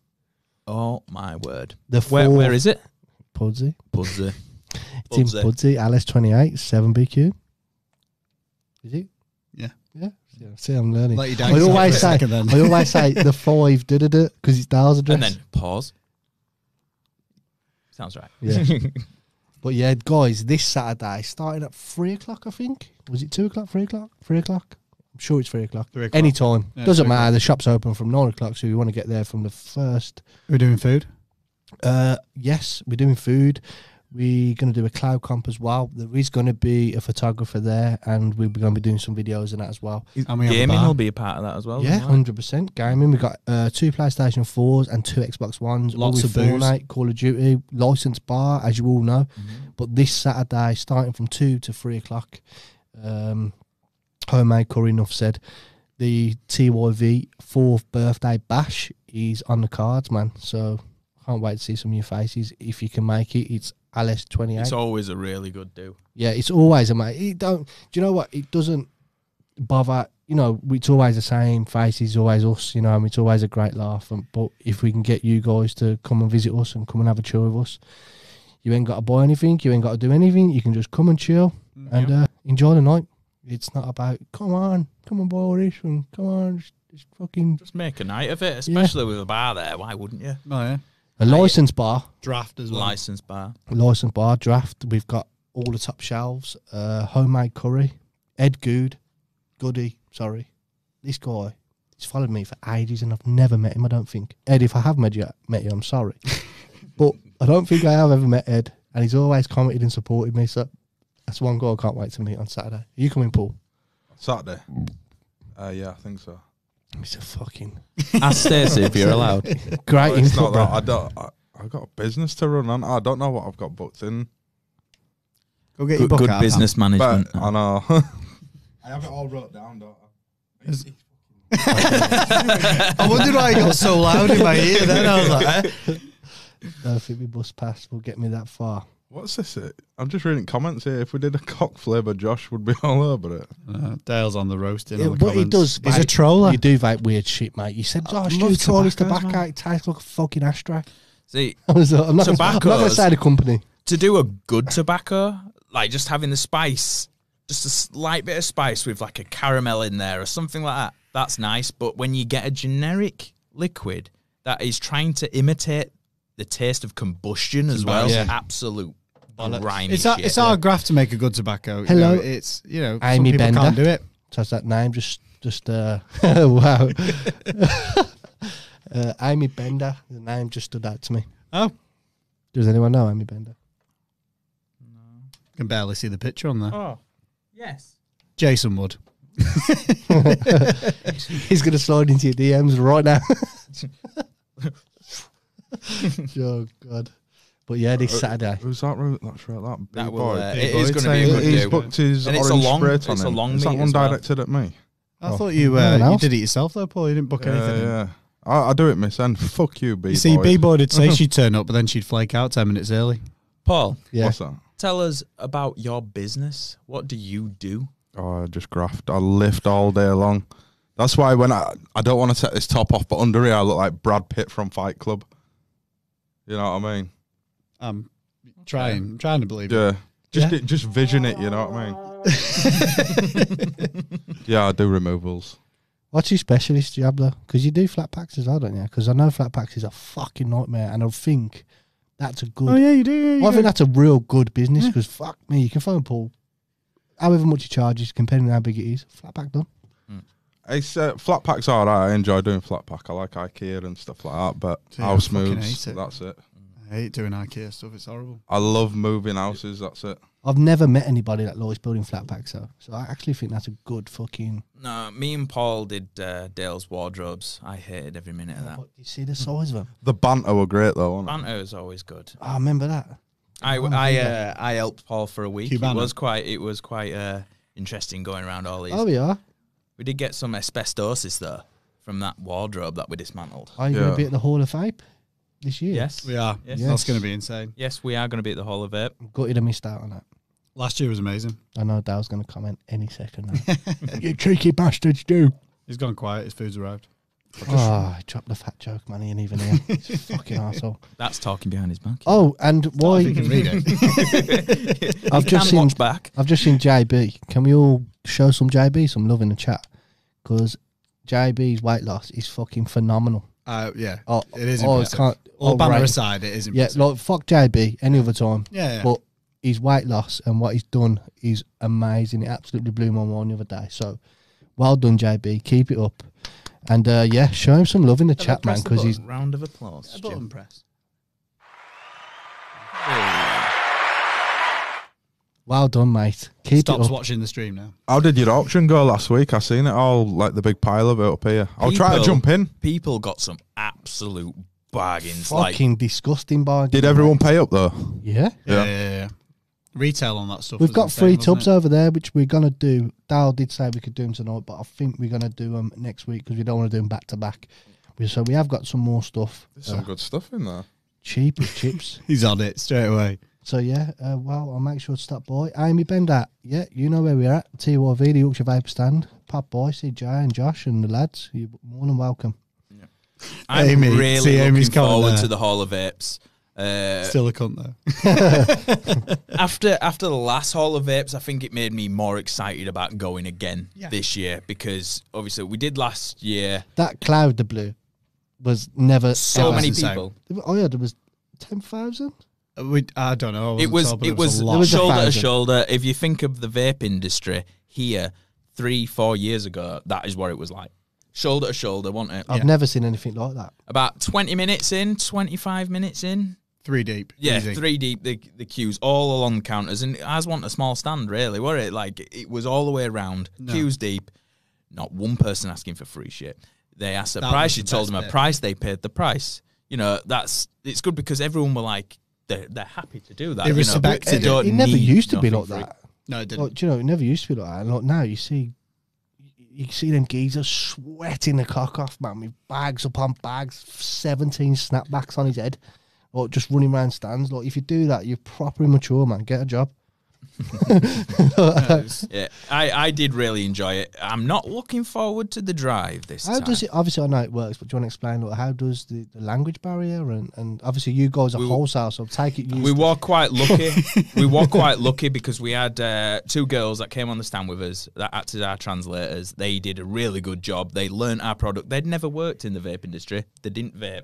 Oh my word! The Where is it? Pudsey? Pudsey. It's in Pudsey, LS28, 7BQ. Is it? Yeah. Yeah. See, I'm learning. Let you down. I always say, then. I always say the 5 because it's Dale's address. And then pause. Sounds right. Yeah. But yeah, guys, this Saturday, starting at 3 o'clock, I think. Was it 2 o'clock, 3 o'clock? 3 o'clock? I'm sure it's 3 o'clock. 3 o'clock. Anytime. Yeah, Doesn't 3 matter. o'clock. The shop's open from 9 o'clock, so if you want to get there from the first. We're doing food. Yes, we're doing food. We're going to do a cloud comp as well. There is going to be a photographer there, and we're going to be doing some videos and that as well. And we have a Gaming bar. will be a part of that as well. Yeah, isn't it? 100% gaming. We've got 2 PlayStation 4s and 2 Xbox Ones. Lots all of with booze. Fortnite, Call of Duty, licensed bar, as you all know. Mm-hmm. But this Saturday, starting from 2 to 3 o'clock, homemade curry, enough said. The TYV 4th birthday bash is on the cards, man. So can't wait to see some of your faces. If you can make it, it's LS28. It's always a really good do. Yeah, it's always a mate. It don't. Do you know what? It doesn't bother. You know, it's always the same faces, always us. You know, and it's always a great laugh. But if we can get you guys to come and visit us and come and have a chill with us, you ain't got to buy anything. You ain't got to do anything. You can just come and chill and enjoy the night. It's not about come on buy this and come on, just fucking Just make a night of it, especially with a bar there. Why wouldn't you? Oh, yeah. a licensed bar. Draft as well. Licensed bar. Licensed bar draft. We've got all the top shelves. Homemade curry. Ed Goody. Sorry, this guy. He's followed me for ages, and I've never met him. I don't think. Ed, if I have met you, I'm sorry, but I don't think I have ever met Ed. And he's always commented and supported me. So that's one guy I can't wait to meet on Saturday. Are you coming, Paul? Saturday. Yeah, I think so. He's a fucking Ask Stacey if you're allowed. great Well, it's input, not bro. that. I've got a business to run on. I don't know what I've got booked in. Go get your Good, book good out, business But management. I know. I have it all wrote down, don't I? I wondered why it got so loud in my ear then. I was like, eh? I don't think my bus pass will get me that far. What's this? I'm just reading comments here. If we did a cock flavour, Josh would be all over it. Dale's on the roasting. Yeah, on the but he comments. does. He's a mate, troller. You do vape weird shit, mate. You said, "Oh, love Stu, try this tobaccos, tobacco. man. It tastes like a fucking ashtray." See, I'm not going to Tobaccos- say the company. to do a good tobacco, like just having the spice, just a slight bit of spice with like a caramel in there or something like that, that's nice. But when you get a generic liquid that is trying to imitate the taste of combustion as well, Yeah. absolute grimy It's, shit. it's our graft to make a good tobacco. Hello. You know, it's, you know, some Amy people Bender. can't do it. So that's that name. Wow. Amy Bender. The name just stood out to me. Oh, Does anyone know Amy Bender? I can barely see the picture on there. Oh, yes. Jason Wood. He's going to slide into your DMs right now. Oh, God. But yeah, this Saturday. Who's that? That's right. That big That will, boy. it boy is going to be a good He's do. booked his And it's a orange long- spray it's on a him. long Is that meet one as well. directed at me? I Oh, thought you no one you else. did it yourself though, Paul. You didn't book anything. in. Yeah. I do it myself. Fuck you, B-boy. You see, B-boy would say she'd turn up, but then she'd flake out 10 minutes early. Paul, Yeah. What's that? tell us about your business. What do you do? Oh, I just graft. I lift all day long. That's why when I don't want to take this top off, but under here I look like Brad Pitt from Fight Club. You know what I mean? trying to believe it. Yeah. Yeah. Just vision it, you know what I mean? Yeah, I do removals. What's your specialist job though? Because you do flat packs as well, don't you? Because I know flat packs is a fucking nightmare, and I think that's a good. Oh yeah, you do. Yeah, you I think do. that's a real good business because fuck me, you can phone Paul, however much he charges, depending on how big it is. Flat pack done. It's flat pack's alright. I enjoy doing flat pack. I like IKEA and stuff like that, but See, I house fucking moves, hate it. that's it. I hate doing IKEA stuff. It's horrible. I love moving houses, that's it. I've never met anybody that likes building flat packs though, so I actually think that's a good fucking. No, me and Paul did Dale's wardrobes. I hated every minute of that. But you see the size of them. The banter were great though, wasn't it? Banter is always good. I remember that. I helped Paul for a week. Cubano. It was quite interesting going around all these. Oh yeah. We did get some asbestosis though from that wardrobe that we dismantled. Are you going Yeah. to be at the Hall of Fame this year? Yes, We are. Yes. That's going to be insane. yes, we are going to be at the Hall of Vape. I'm gutted I missed out on that. Last year was amazing. I know Dale's going to comment any second now. You cheeky bastards do. He's gone quiet. His food's arrived. Oh, I dropped the fat joke, man. He ain't even here. He's a fucking arsehole. That's talking behind his back. Oh, and Oh, if you why? can read it. I've You just can seen. watch back. I've just seen JB. Can we all show some JB some love in the chat? Because JB's weight loss is fucking phenomenal. Yeah, Oh, it is oh, I impressive. can't. All oh, banner right. aside, it is Yeah, impressive. like fuck JB any other time. Yeah. But his weight loss and what he's done is amazing. It absolutely blew my mind the other day. So, well done, JB. Keep it up. And yeah, show him some love in the chat, man, because he's. Round of applause. A Jim. button press. Well done, mate. Keep Stops it up. watching the stream now. How did your auction go last week? I seen it all, like the big pile of it up here. I'll try to People- jump in. People got some absolute bargains. Like Fucking disgusting bargain. Did everyone pay up though? Yeah. Yeah. Retail on that stuff. We've was got insane, 3 wasn't tubs it? over there, which we're going to do. Dal did say we could do them tonight, but I think we're going to do them next week because we don't want to do them back to back. So we have got some more stuff. There's some good stuff in there. Cheap as chips. He's on it straight away. So yeah, well, I'll make sure to stop by. Amy Bender, yeah, you know where we're at. TYV, the Yorkshire Vapor Stand. Pop by, see Jay and Josh and the lads. You're more than welcome. I'm Amy, really see Amy's looking comment forward there. to the Hall of Vapes. Still a cunt though. After the last Hall of Vapes, I think it made me more excited about going again this year because obviously we did last year. That cloud, the blue, was never So ever. many insane. people. Oh yeah, there was 10,000. I don't know. I It wasn't was told, but it a lot. was a shoulder to 1,000. shoulder. If you think of the vape industry here, 3-4 years ago, that is what it was like. Shoulder to shoulder, wasn't it? I've never seen anything like that. About 20 minutes in, 25 minutes in. 3 deep. Yeah, Easy. 3 deep, the queues all along the counters. And I want a small stand, really, were it? Like, it was all the way around, queues deep. Not one person asking for free shit. They asked a That price, was you the told best them a bit. price, they paid the price. You know, it's good because everyone were like, they're happy to do that. They you know, respected they it. don't It never need used to be nothing like free. that. No, it didn't. Like, do you know, it never used to be like that. And like now, you see them geezers sweating the cock off, man, with bags upon bags, 17 snapbacks on his head, or just running around stands. Like, if you do that, you're proper immature, man. Get a job. Yeah, I did really enjoy it. I'm not looking forward to the drive this How time. does it? Obviously, I know it works, but do you want to explain? Like, how does the language barrier and obviously you guys are wholesale, so take it. We were quite lucky. We were quite lucky because we had 2 girls that came on the stand with us that acted as our translators. They did a really good job. They learnt our product. They'd never worked in the vape industry. They didn't vape,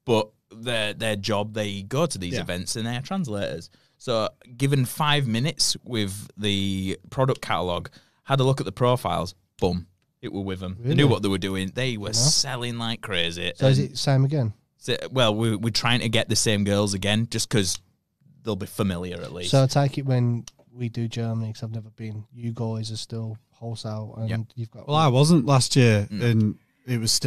but their job, they go to these events and they're translators. So given 5 minutes with the product catalogue, had a look at the profiles, boom, it were with them. They knew Really? what they were doing. They were selling like crazy. So is And it same again? so, well, we're trying to get the same girls again just because they'll be familiar at least. So I take it when we do Germany, because I've never been. You guys are still wholesale, and Yep. you've got. Well, I wasn't last year, and it was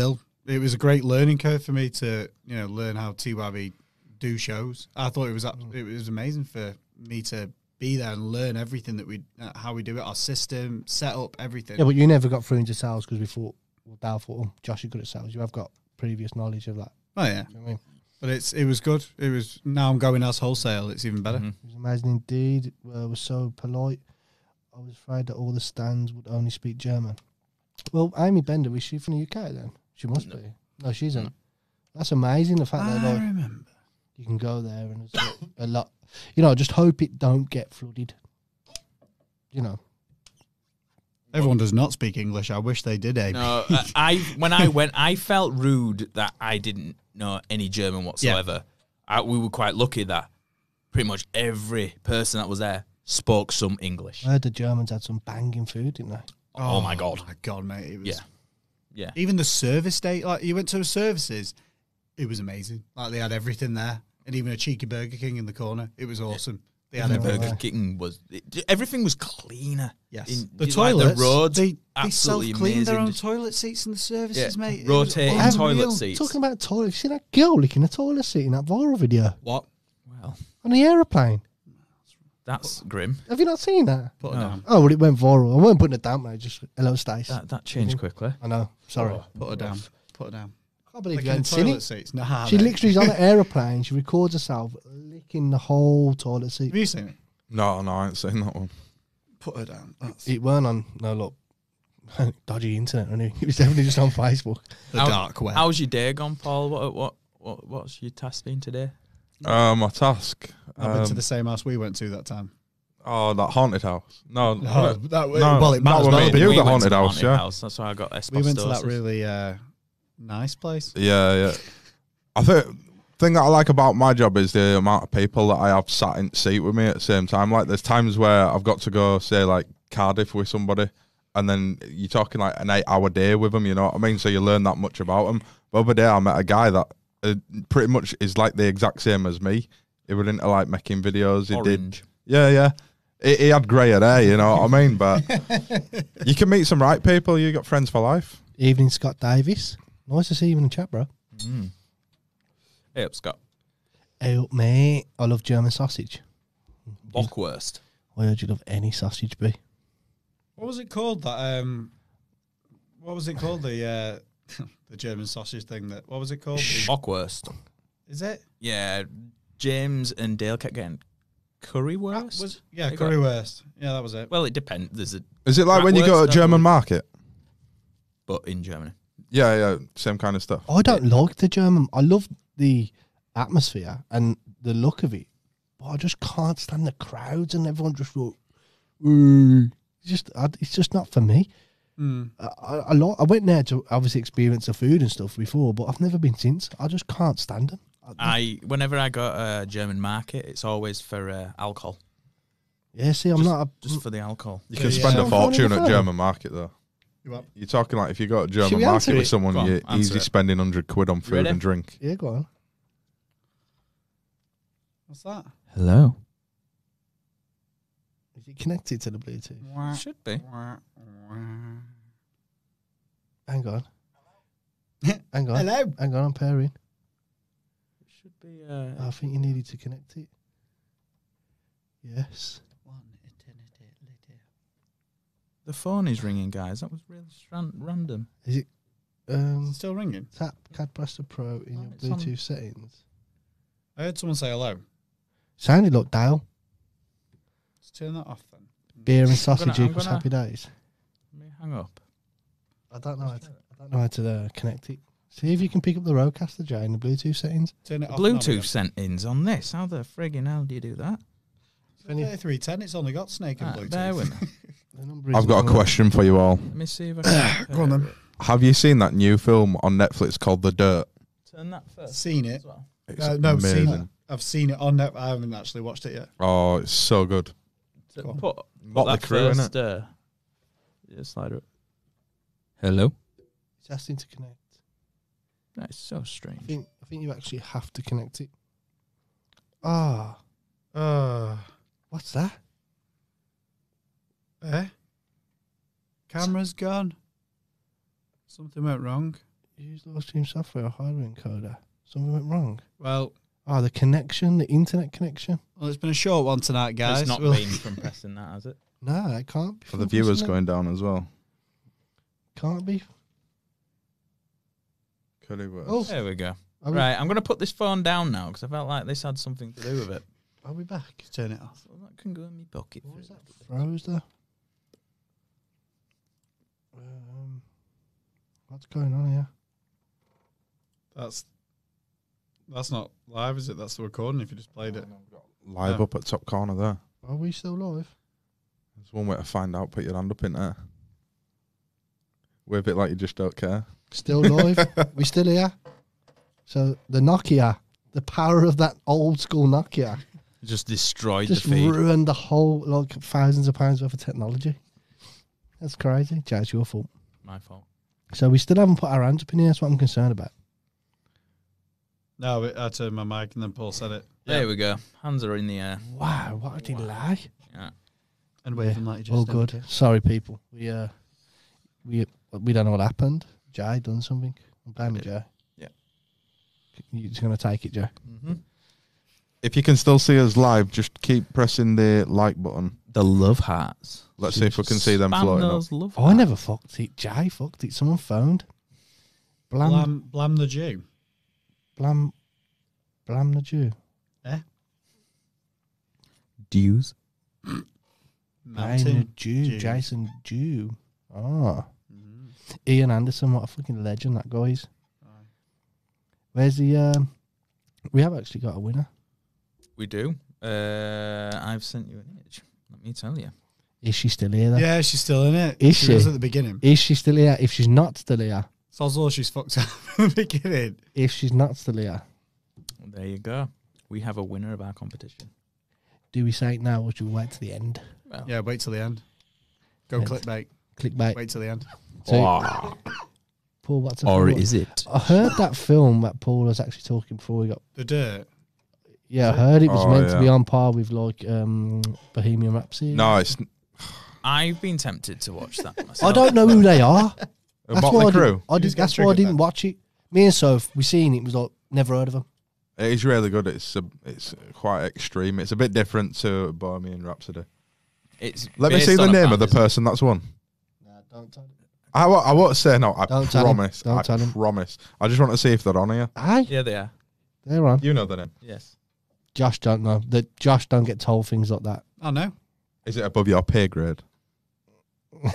a great learning curve for me to learn how TYV do shows. I thought it was amazing for me to be there and learn everything that how we do it, our system, set up, everything. Yeah, but you never got through into sales because we thought, Dal thought, Josh, you're good at sales. You have got previous knowledge of that. Oh yeah, Do you know what I mean? but it was good. It was now I'm going as wholesale. It's even better. It was amazing indeed. It was so polite. I was afraid that all the stands would only speak German. Well, Amy Bender, is she from the UK then? She must be. No, she isn't. That's amazing. The fact that I like, remember. You can go there and there's a lot. You know, just hope it don't get flooded. You know. Everyone does not speak English. I wish they did, Amy. No, when I went, I felt rude that I didn't know any German whatsoever. We were quite lucky that pretty much every person that was there spoke some English. I heard the Germans had some banging food, didn't they? Oh my god! My God, mate. It was, Yeah. Even the service day, like you went to the services, it was amazing. Like they had everything there, and even a cheeky Burger King in the corner. It was awesome. They had everything. Burger King everything was cleaner. Yes, the toilets. the roads, They absolutely self-cleaned their own amazing. toilet seats in the services, mate. It Rotating was toilet unreal. seats. Talking about toilets, you see that girl licking a toilet seat in that viral video What? Well, on the aeroplane? that's grim. Have you not seen that? Put it No. down. Oh, well, it went viral. I wasn't putting it down, mate. Just hello, Stace. That changed quickly. I know. Sorry. Put her down. Put her down. I can't believe you Licking hadn't seen toilet it. seats. Nah, She mate. literally is on an aeroplane. She records herself licking the whole toilet seat. Have you seen it? No, I ain't seen that one. Put her down. That's It weren't on. No, look. Dodgy internet, I knew. It was definitely just on Facebook. the How- dark web. How's your day gone, Paul? What's your task been today? My task. I've been to the same house we went to that time. Oh, that haunted house. No, Oh, that, no, well, it might that as were well me have and been. you, We the went haunted to house, yeah. That's why I got asbestosis. We went to that really nice place. Yeah. I think thing that I like about my job is the amount of people that I have sat in seat with me at the same time. Like there's times where I've got to go, say, like Cardiff with somebody, and then you're talking like an 8-hour day with them, you know what I mean? So you learn that much about them. The other day I met a guy that pretty much is like the exact same as me. He was into like making videos. He Orange. did. Yeah. He had grey hair, you know what I mean? But you can meet some right people. You got friends for life. Evening, Scott Davis. Nice to see you in the chat, bro. Hey up, Scott. Hey up, mate. I love German sausage. Bockwurst. I heard you love any sausage, B. What was it called? That what was it called? The the German sausage thing. What was it called? Bockwurst. Is it? Yeah, James and Dale kept getting currywurst. Yeah, They got- currywurst. Yeah, that was it. Well, it depends. There's a Is it like when you go Bratwurst, to German market? but in Germany. Yeah, same kind of stuff. I don't like the German. I love the atmosphere and the look of it, but I just can't stand the crowds and everyone just like, "Ooh." It's just not for me. I went there to obviously experience the food and stuff before, but I've never been since. I just can't stand them. Whenever I go to a German market, it's always for alcohol. Yeah, see, I'm Just- not. Just for the alcohol. You can Yeah. spend a Yeah. fortune Yeah. at German market though. You what? You're talking like if you go to Should German we answer market with it? someone, Go on, you're answer easy it. spending £100 on food Ready? and drink. Yeah, go on. What's that? Hello. Is it connected to the Bluetooth? Should be. Hang on. Hang on. Hello. Hang on, I'm pairing. Should be. I think you needed to connect it. Yes. The phone is ringing, guys. That was really random. Is it Still ringing. tap Cadbuster Pro in Oh, your it's on. Bluetooth settings? I heard someone say hello. Sounded like Dale. Let's turn that off then. Beer and sausage I'm equals gonna- happy days. Let me hang up. I don't know how to connect it. See if you can pick up the Rodecaster, Jay, in the Bluetooth settings. Turn it off. Bluetooth settings on this. How the friggin' hell do you do that? 3310. It's only got Snake and Bluetooth. Bear with me. The number I've isn't got on a question for you all. Let me see if I can. Go on then. Have you seen that new film on Netflix called The Dirt? Turn that first. Seen it. as well. It's No, seen it. amazing. I've seen it on Netflix. I haven't actually watched it yet. Oh, it's so good. Go on. Put Motley that Crue, first. innit? Yeah, slider up. Hello. It's asking to connect. That's so I strange. think you actually have to connect it. Ah, what's that? Camera's gone. Something went wrong. Use live stream software or hardware encoder. Something went wrong. Well, The connection, the internet connection. it's been a short one tonight, guys. It's not We'll- been from pressing that, has it? No, it can't be. For the from viewers pressing going down as well. it. Can't be. Could it work? Oh, There we go. are we, Right, I'm going to put this phone down now because I felt like this had something to do with it. are we back? Turn it off. So that can go in my pocket. What was that? Froze there. What's going on here? That's That's not live, is it? That's the recording if you just played it. Live Oh. up at top corner there. Are we still live? There's one way to find out. Put your hand up in there. Wave it like you just don't care. Still live? We still here? So the Nokia, the power of that old school Nokia, Just destroyed just the feed. ruined the whole, like, thousands of pounds worth of technology. That's crazy. Jay, it's your fault. My fault. So we still haven't put our hands up in here. That's what I'm concerned about. No, I turned my mic and then Paul said it. There we go. Hands are in the air. Wow, what a delay. Yeah. And waving like you just All never good. did. Sorry, people. We don't know what happened. Jay done something. I'm blaming Jay. Yeah. You're just gonna take it, Jay. Mm-hmm. If you can still see us live, just keep pressing the like button. The love hearts. Let's see if we can see them Spam floating up. those love Oh, I never fucked it. Jay fucked it. Someone phoned. Blam the Jew. Blam the Jew. Dues. Blam the Mountain. Jew. Jew. Jason Jew. Oh. Ian Anderson, what a fucking legend that guy is. Where's the we have actually got a winner. We do. I've sent you an image. Let me tell you. Is she still here though? Yeah, she's still in it. Is She was she? at the beginning. Is she still here? If she's not still here. Sozlo, she's fucked up from the beginning. If she's not still here. There you go. We have a winner of our competition. Do we say it now or should we wait to the end? Well, Yeah, wait till the end. Go Right. clickbait. Clickbait. Wait till the end. So, Or, Paul, what's a or film? is it? I heard that film that Paul was actually talking before we got. The Dirt. Yeah, I heard it was Oh, meant to be yeah. on par with like Bohemian Rhapsody. No, it's I've been tempted to watch that myself. I don't know who they are. a That's Motley why Crue. I did, Who's got that's why I triggered didn't then? watch it. Me and Soph, we seen it. Was like never heard of them. It is really good. It's quite extreme. It's a bit different to Bohemian Rhapsody. It's Let me based see the on a name of the band, person that's won. Nah, don't tell him. I won't say no. I Don't tell him. promise. Don't I tell him. promise. I just want to see if they're on here. Aye, isn't it? Yeah, they are. they're on. You know the name. Yes. Josh don't know. That Josh don't get told things like that. Oh, no. Is it above your pay grade?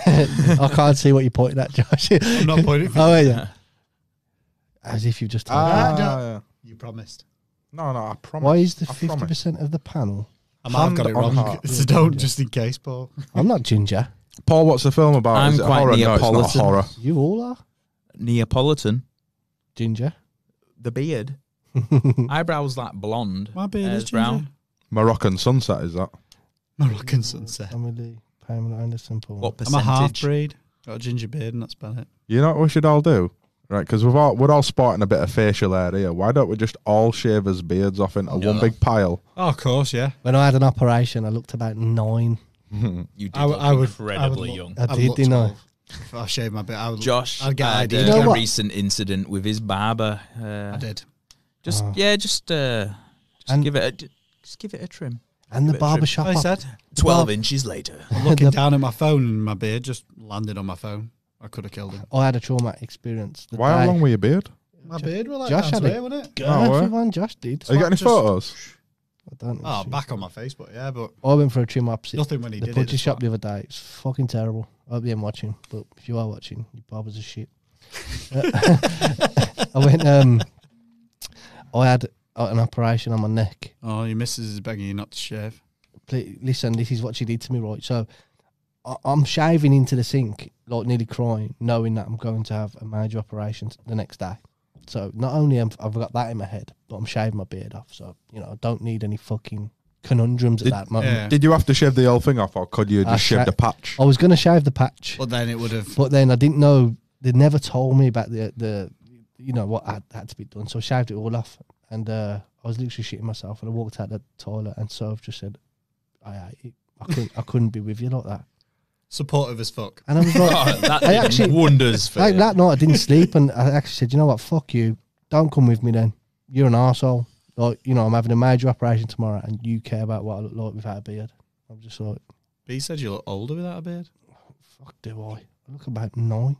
I can't see what you're pointing at, Josh. I'm not pointing. Oh, yeah. As if you've just told me. Yeah. You promised. No, I promise. Why is the I promise. 50% of the panel? I might have got it Hand on wrong. heart. So don't, just in case, Paul. I'm not ginger. Paul, what's the film about? I'm is it quite horror? No, it's not Neapolitan. horror. You all are Neapolitan. ginger. The beard. Eyebrows like blonde. My beard hair's is ginger. brown. Moroccan Sunset, is that? Moroccan sunset. Emily Pamela Anderson. Paul. What I'm a percentage? half breed. Got a ginger beard, and that's about it. You know what we should all do? Right, because we're all sporting a bit of facial hair here. Why don't we just all shave his beards off into one big pile? Oh, of course, yeah. When I had an operation, I looked about 9. You did I, look I would incredibly look- young. I I'd did, look didn't I? 12. If I shaved my beard, I would. Josh I'd get had ideas. You know a what? recent incident with his barber. I did. Just Oh. just And- give it a trim. And the Bit of barber trim. shop. I said, 12 inches later. looking The- down at my phone, and my beard just landed on my phone. I could have killed him. I had a traumatic experience. The Why day- how long were your beard? My beard was like Josh down had to it. here, wasn't it? Go Oh, where? everyone, Josh did. Have you got any just- photos? I don't know. Oh, back on my Facebook, yeah, but I went for a trim opposite nothing when he the did butcher it. shop the other day. It's fucking terrible. I hope you ain't watching, but if you are watching, your barber's a shit. I went. I had an operation on my neck. Oh, your missus is begging you not to shave. Please, listen, this is what she did to me, right? So I'm shaving into the sink, like nearly crying, knowing that I'm going to have a major operation the next day. So not only have I got that in my head, but I'm shaving my beard off. So, I don't need any fucking conundrums Did- at that moment. Yeah. Did you have to shave the whole thing off, or could you I just shave sha- the patch? I was going to shave the patch, But then it would have. but then I didn't know. They never told me about the what had to be done. So I shaved it all off. And I was literally shitting myself. And I walked out the toilet and Soph just said, I couldn't be with you like that. Supportive as fuck. And I was like, Oh, that I did actually- wonders for like you. that night I didn't sleep, and I actually said, you know what, fuck you, don't come with me then. You're an arsehole. Like, I'm having a major operation tomorrow, and you care about what I look like without a beard. I'm just like, B said you look older without a beard. fuck do I? I look about 9.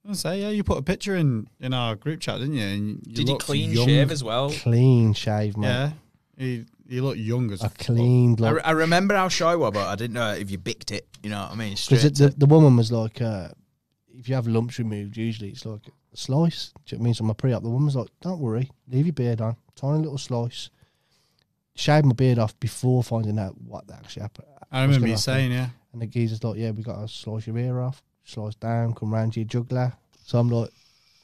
I say, yeah, you put a picture in our group chat, didn't you? And you Did he looked clean young. shave as well? Clean shave, man. Yeah, you look young as I fuck. cleaned, like, I remember how shy you were, but I didn't know if you bicked it. You know what I mean? because Straight the woman was like, if you have lumps removed, usually it's like a slice. Do you know what I mean? So my pre-op, the woman's like, don't worry, leave your beard on, tiny little slice. Shaved my beard off before finding out what actually happened. I remember you saying, yeah. And the geezer's like, yeah, we got to slice your ear off, slice down, come round to your jugular. So I'm like,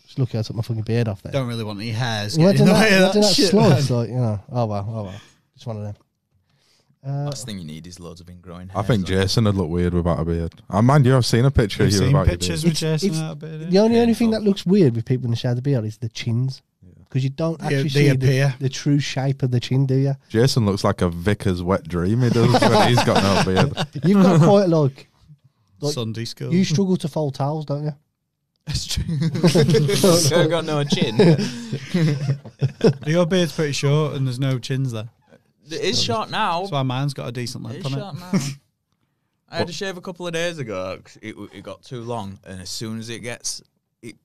just lucky I took my fucking beard off there. Don't really want any hairs. Imagine getting in the way of imagine that shit, slice, man. like, you know, oh well. Just one of them. Last thing you need is loads of ingrowing I hairs think on. Jason would look weird without a beard. I mind you, I've seen a picture We've of you seen without pictures your with Jason It's- out a bit. The only Yeah, thing so- that looks weird with people when they shave the beard is the chins. Because you don't actually They see appear. the true shape of the chin, do you? Jason looks like a vicar's wet dream. He does when he's got no beard. You've got quite like Sunday school. you struggle to fold towels, don't you? That's true. I've got no chin. Your beard's pretty short and there's no chins there. It is short now. That's why mine's got a decent It length is on short it. now. I had to shave a couple of days ago. 'Cause it got too long, and as soon as it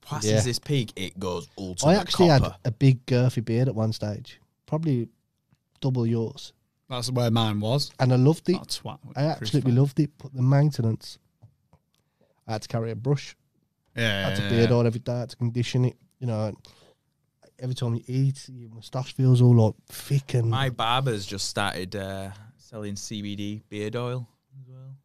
passes Yeah. this peak, it goes ultimate I actually copper. had a big girthy beard at one stage, probably double yours, That's where mine was. and I loved it. Oh, twat. I absolutely loved it, but the maintenance, I had to carry a brush. Yeah, I had to beard oil every day. I had to condition it. You know, and every time you eat, your moustache feels all like thick and. My barber's just started selling CBD beard oil as well.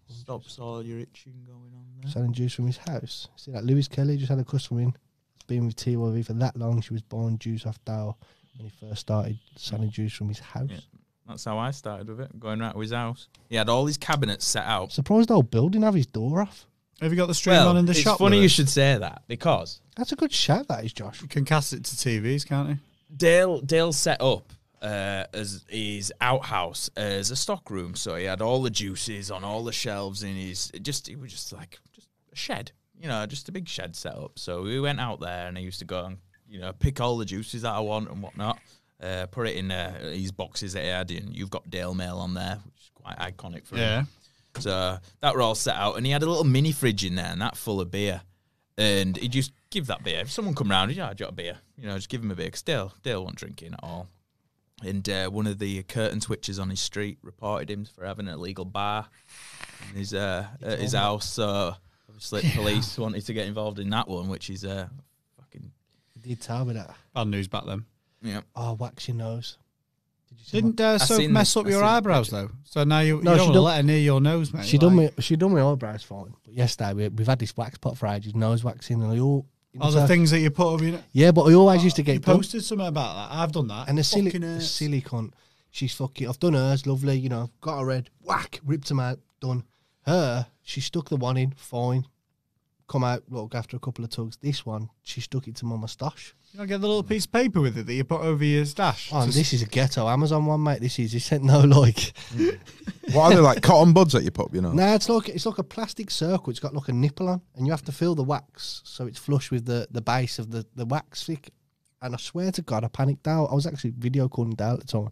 Stops all your itching going on there. selling juice from his house. See that Lewis Kelly just had a customer in. He's been with TYV for that long. She was buying juice off Dow when he first started selling juice from his house. Yeah. That's how I started with it, going right to his house. He had all his cabinets set out. Surprised the whole building have his door off. Have you got the stream on in the it's shop? funny with you it? should say that, because That's a good shout, that is, Josh. You can cast it to TVs, can't you? Dale set up as his outhouse as a stock room, so he had all the juices on all the shelves in his. It was just like a shed, just a big shed set up. So we went out there, and I used to go and pick all the juices that I want and whatnot. Put it in these boxes that he had, and you've got Dale Mail on there, which is quite iconic for him. Yeah. So that were all set out, and he had a little mini fridge in there, and that full of beer. And he'd just give that beer. If someone come round, I'd got a beer. Just give him a beer, because Dale wasn't drinking at all. And one of the curtain switchers on his street reported him for having an illegal bar in his at his house. So obviously police wanted to get involved in that one, which is fucking He did tell me that. Bad news back then. yeah. Oh, wax your nose. Did you see Didn't soap seen mess the- up I your seen the eyebrows picture. though? So now you No, don't she want to don't- let her near your nose, mate. She done my eyebrows fine. But yesterday we've had this wax pot for ages, nose waxing, and I all. Oh, the things that you put up, Yeah, but I always used to get You done. posted something about that. I've done that. And the silly, Fucking the hurts. silly cunt, she's fucking. I've done hers, lovely, got her red, whack, ripped them out, done. Her, she stuck the one in, fine. Come out, look, after a couple of tugs. This one, she stuck it to my moustache. You don't get the little piece of paper with it that you put over your stash. Oh, and this is a ghetto Amazon one, mate. This ain't no like. What are they, like cotton buds that you put, Nah, it's like a plastic circle. It's got like a nipple on, and you have to fill the wax so it's flush with the base of the wax stick. And I swear to God, I panicked out. I was actually video calling Dale at the time,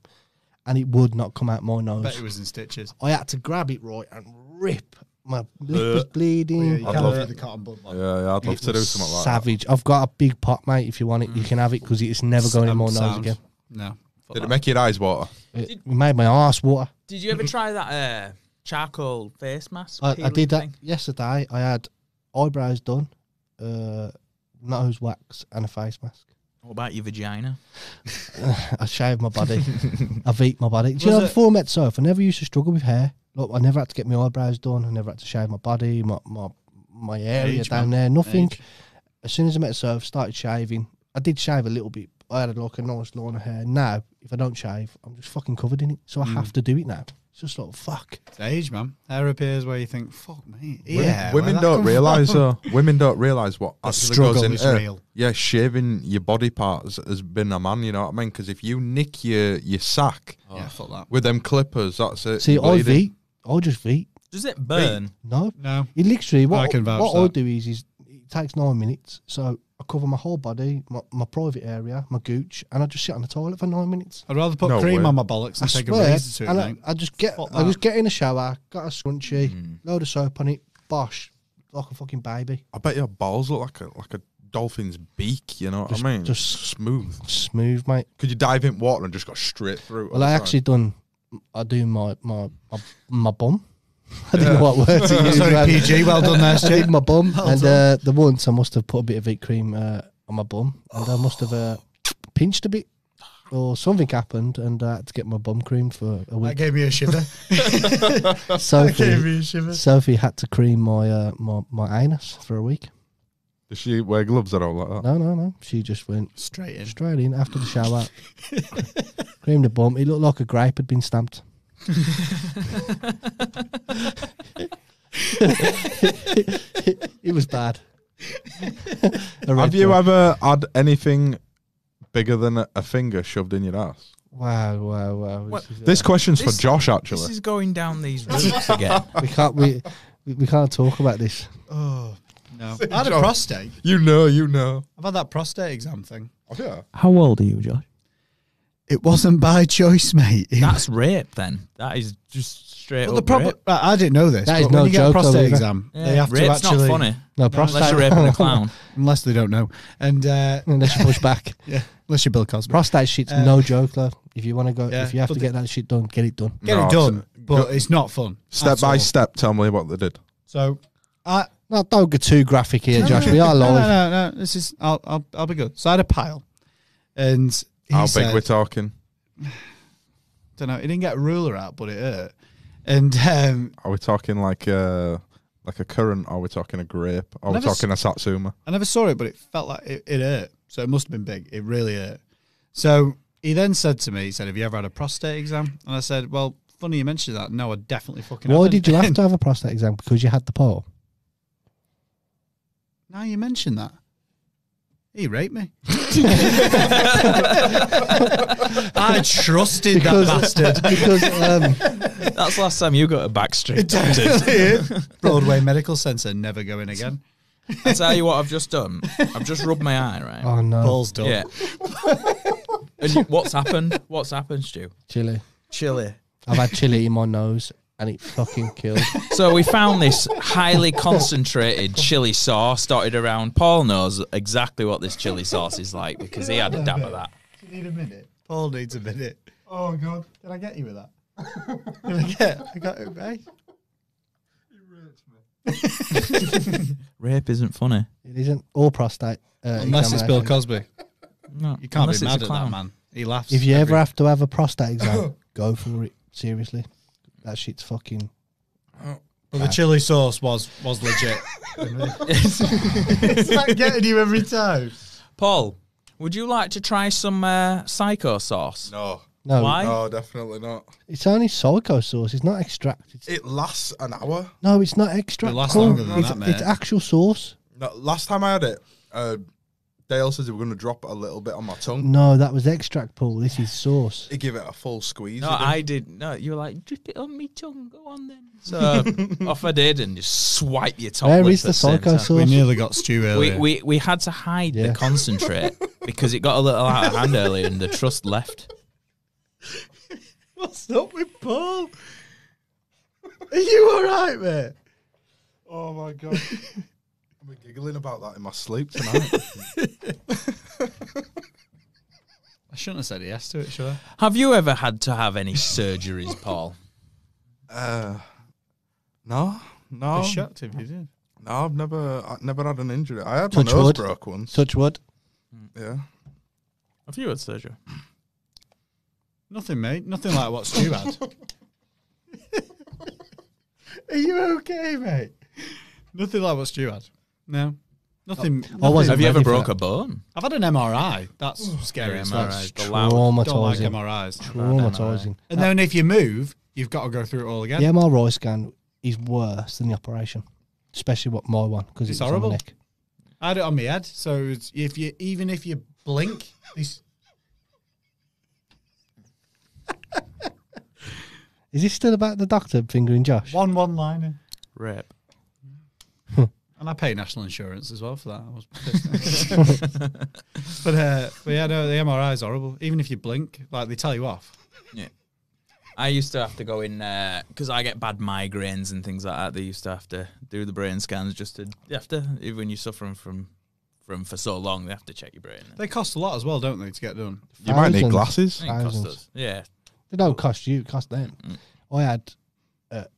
and it would not come out my I nose. bet it was in stitches. I had to grab it right and rip. My lip was bleeding. you I'd can't love do it. the cotton bud one. Yeah, I'd love It to do was something like savage. I've got a big pot, mate. If you want it, you can have it because it's never going in my nose Sound. again. No. that. Did it make your eyes water? It made my arse water. Did you ever try that charcoal face mask? I peeling did that thing? yesterday. I had eyebrows done, nose wax, and a face mask. What about your vagina? I shaved my body. I've eaten my body. Do you know, it- before I met Soph, I never used to struggle with hair. Look, I never had to get my eyebrows done. I never had to shave my body, my area Age, down man. there, nothing. Age. As soon as I met Soph, started shaving. I did shave a little bit. I had like a nice line of hair. Now, if I don't shave, I'm just fucking covered in it. So I have to do it now. It's just like, fuck. It's age, man. Hair appears where you think, fuck me. Women- Yeah. women don't realise women don't realise what The actually struggle goes is into real. yeah, shaving your body parts has been a man. You know what I mean? Because if you nick your sack Yeah, fuck that. with them clippers, that's it. See, you're I bleeding. veet. I just veet. Does it burn? No. No. It literally, I what can vouch I that. do is it takes 9 minutes. So I cover my whole body, my private area, my gooch, and I just sit on the toilet for 9 minutes. I'd rather put No cream way. on my bollocks I and take a swear, razor to it, and mate. I just get, Fuck I just that. get in the shower, got a scrunchie, load of soap on it, bosh, like a fucking baby, I bet your balls look like a dolphin's beak. You know what Just- I mean? just- smooth. smooth, mate. Could you dive in water and just go straight through? Well, I actually done. I do my bum. I didn't know what word to use. Sorry, man. PG. Well done there, I Stu. did my bum, Well and done. the once I must have put a bit of wheat cream on my bum, and I must have pinched a bit, or something happened, and I had to get my bum creamed for a That week. gave me a shiver. That gave Sophie, me a shiver. Sophie had to cream my my anus for a week. Does she wear gloves at all like that? No. She just went Straight in. straight in after the shower, creamed the bum. It looked like a grape had been stamped. It was bad. Have you ever had anything bigger than a finger shoved in your ass? Wow. What? This question's This- for Josh, This actually. is going down these routes again. we can't talk about this. Oh, no. I had a prostate. You know. I've had that prostate exam thing. Oh, yeah. How old are you, Josh? It wasn't by choice, mate. That's rape, then. That is just straight Well, the up problem, rape. I didn't know this. That is but no when you get a joke, though, prostate either. exam, Yeah, they have rape's to actually, not funny. No, prostate. Unless you're raping a clown. unless they don't know, and Unless you push back. yeah, unless you're Bill Cosby, Prostate shit's no joke, though. If you want to go, yeah, if you have but to get that shit done, get it done. get No, it done, so- but it's not fun. Step at by all. step, tell me what they did. So, I No, don't get too graphic here, Josh. We are live. No. This is I'll be good. So I had a pile, and he How said, big we're talking? don't know. He didn't get a ruler out, but it hurt. And Are we talking like a currant? Are we talking a grape? Are we Never talking a satsuma? I never saw it, but it felt like it hurt. So it must have been big. It really hurt. So he then said to me, he said, "Have you ever had a prostate exam?" And I said, "Well, funny you mentioned that. No, I definitely fucking Why haven't." did you have to have a prostate exam? Because you had the pole. Now you mentioned that. He raped me. I trusted Because- that bastard. Because That's the last time you got a backstreet. Broadway Medical Centre, never going again. I tell you what I've just done. I've just rubbed my eye, right? oh no, Paul's done. Yeah. And what's happened? What's happened, Stu? chili. Chili. I've had chili in my nose and it fucking killed. So we found this highly concentrated chili sauce dotted around. Paul knows exactly what this chili sauce is like because he had a dab of that. Do you need a minute? Paul needs a minute. Oh, God. Can I get you with that? I got it, mate. Rape isn't funny. It isn't all prostate. Unless it's Bill examination. Cosby. No, You can't unless be it's mad a at clown. that, man. He laughs. If you ever every- have to have a prostate exam, go for it. Seriously, that shit's fucking. But the chili sauce was legit. It's like getting you every time. Paul, would you like to try some psycho sauce? No. No, Why? No, definitely not. it's only psycho sauce. It's not extract. It lasts an hour. No, it's not extract. It lasts Paul. longer than it's, that, mate. It's actual sauce. No, last time I had it, Dale says they were going to drop it a little bit on my tongue. No, that was extract, Paul. This is sauce. He give it a full squeeze. No, he did. I did. No, you were like, drip it on me tongue. Go on then. So off I did and just swipe your top Where lip is the at same psycho time. sauce? We nearly got Stu earlier. We had to hide Yeah. the concentrate because it got a little out of hand earlier and the trust left. What's up with Paul? Are you all right, mate? Oh my god. I'm giggling about that in my sleep tonight. I shouldn't have said yes to it, should I? Have you ever had to have any surgeries, Paul? No. I'd be shocked if you did. No, I've never had an injury. I had Touch my nose wood. broke once. Touch wood. Yeah. Have you had surgery? Nothing, mate. Nothing like what Stu had. Are you okay, mate? Nothing like what Stu had. No. Nothing. I wasn't Have you ever ready for broke that. a bone? I've had an MRI. That's scary. Yeah, as well. MRI is the loud. Don't like Traumatizing. MRIs. Traumatizing. And then if you move, you've got to go through it all again. The MRI scan is worse than the operation, especially what my one because It's it's horrible. on the neck. I had it on my head. So it's, if you blink, this Is this still about the doctor fingering Josh? one liner. Rape. And I pay national insurance as well for that. I was pissed. but yeah, no, the MRI is horrible. Even if you blink, like they tell you off. Yeah. I used to have to go in because I get bad migraines and things like that. They used to have to do the brain scans just to. You have to, even when you're suffering from for so long, they have to check your brain. They cost a lot as well, don't they, to get done? You might need Thousands. glasses. It cost Thousands. us. Yeah. They don't cost you, it cost them. I had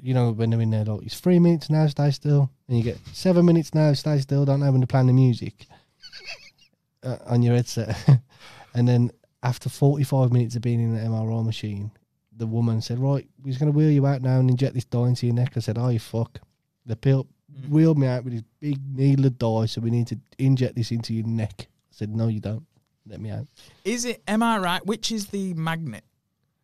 you know, when they're in there, like, it's 3 minutes now, stay still. And you get 7 minutes now, stay still, don't know when they're playing the music on your headset. And then after 45 minutes of being in the MRI machine, the woman said, right, we're just going to wheel you out now and inject this dye into your neck. I said, oh, you fuck. They wheeled me out with this big needle of dye, so we need to inject this into your neck. I said, no, you don't. Let me out. Is it MRI? Which is the magnet?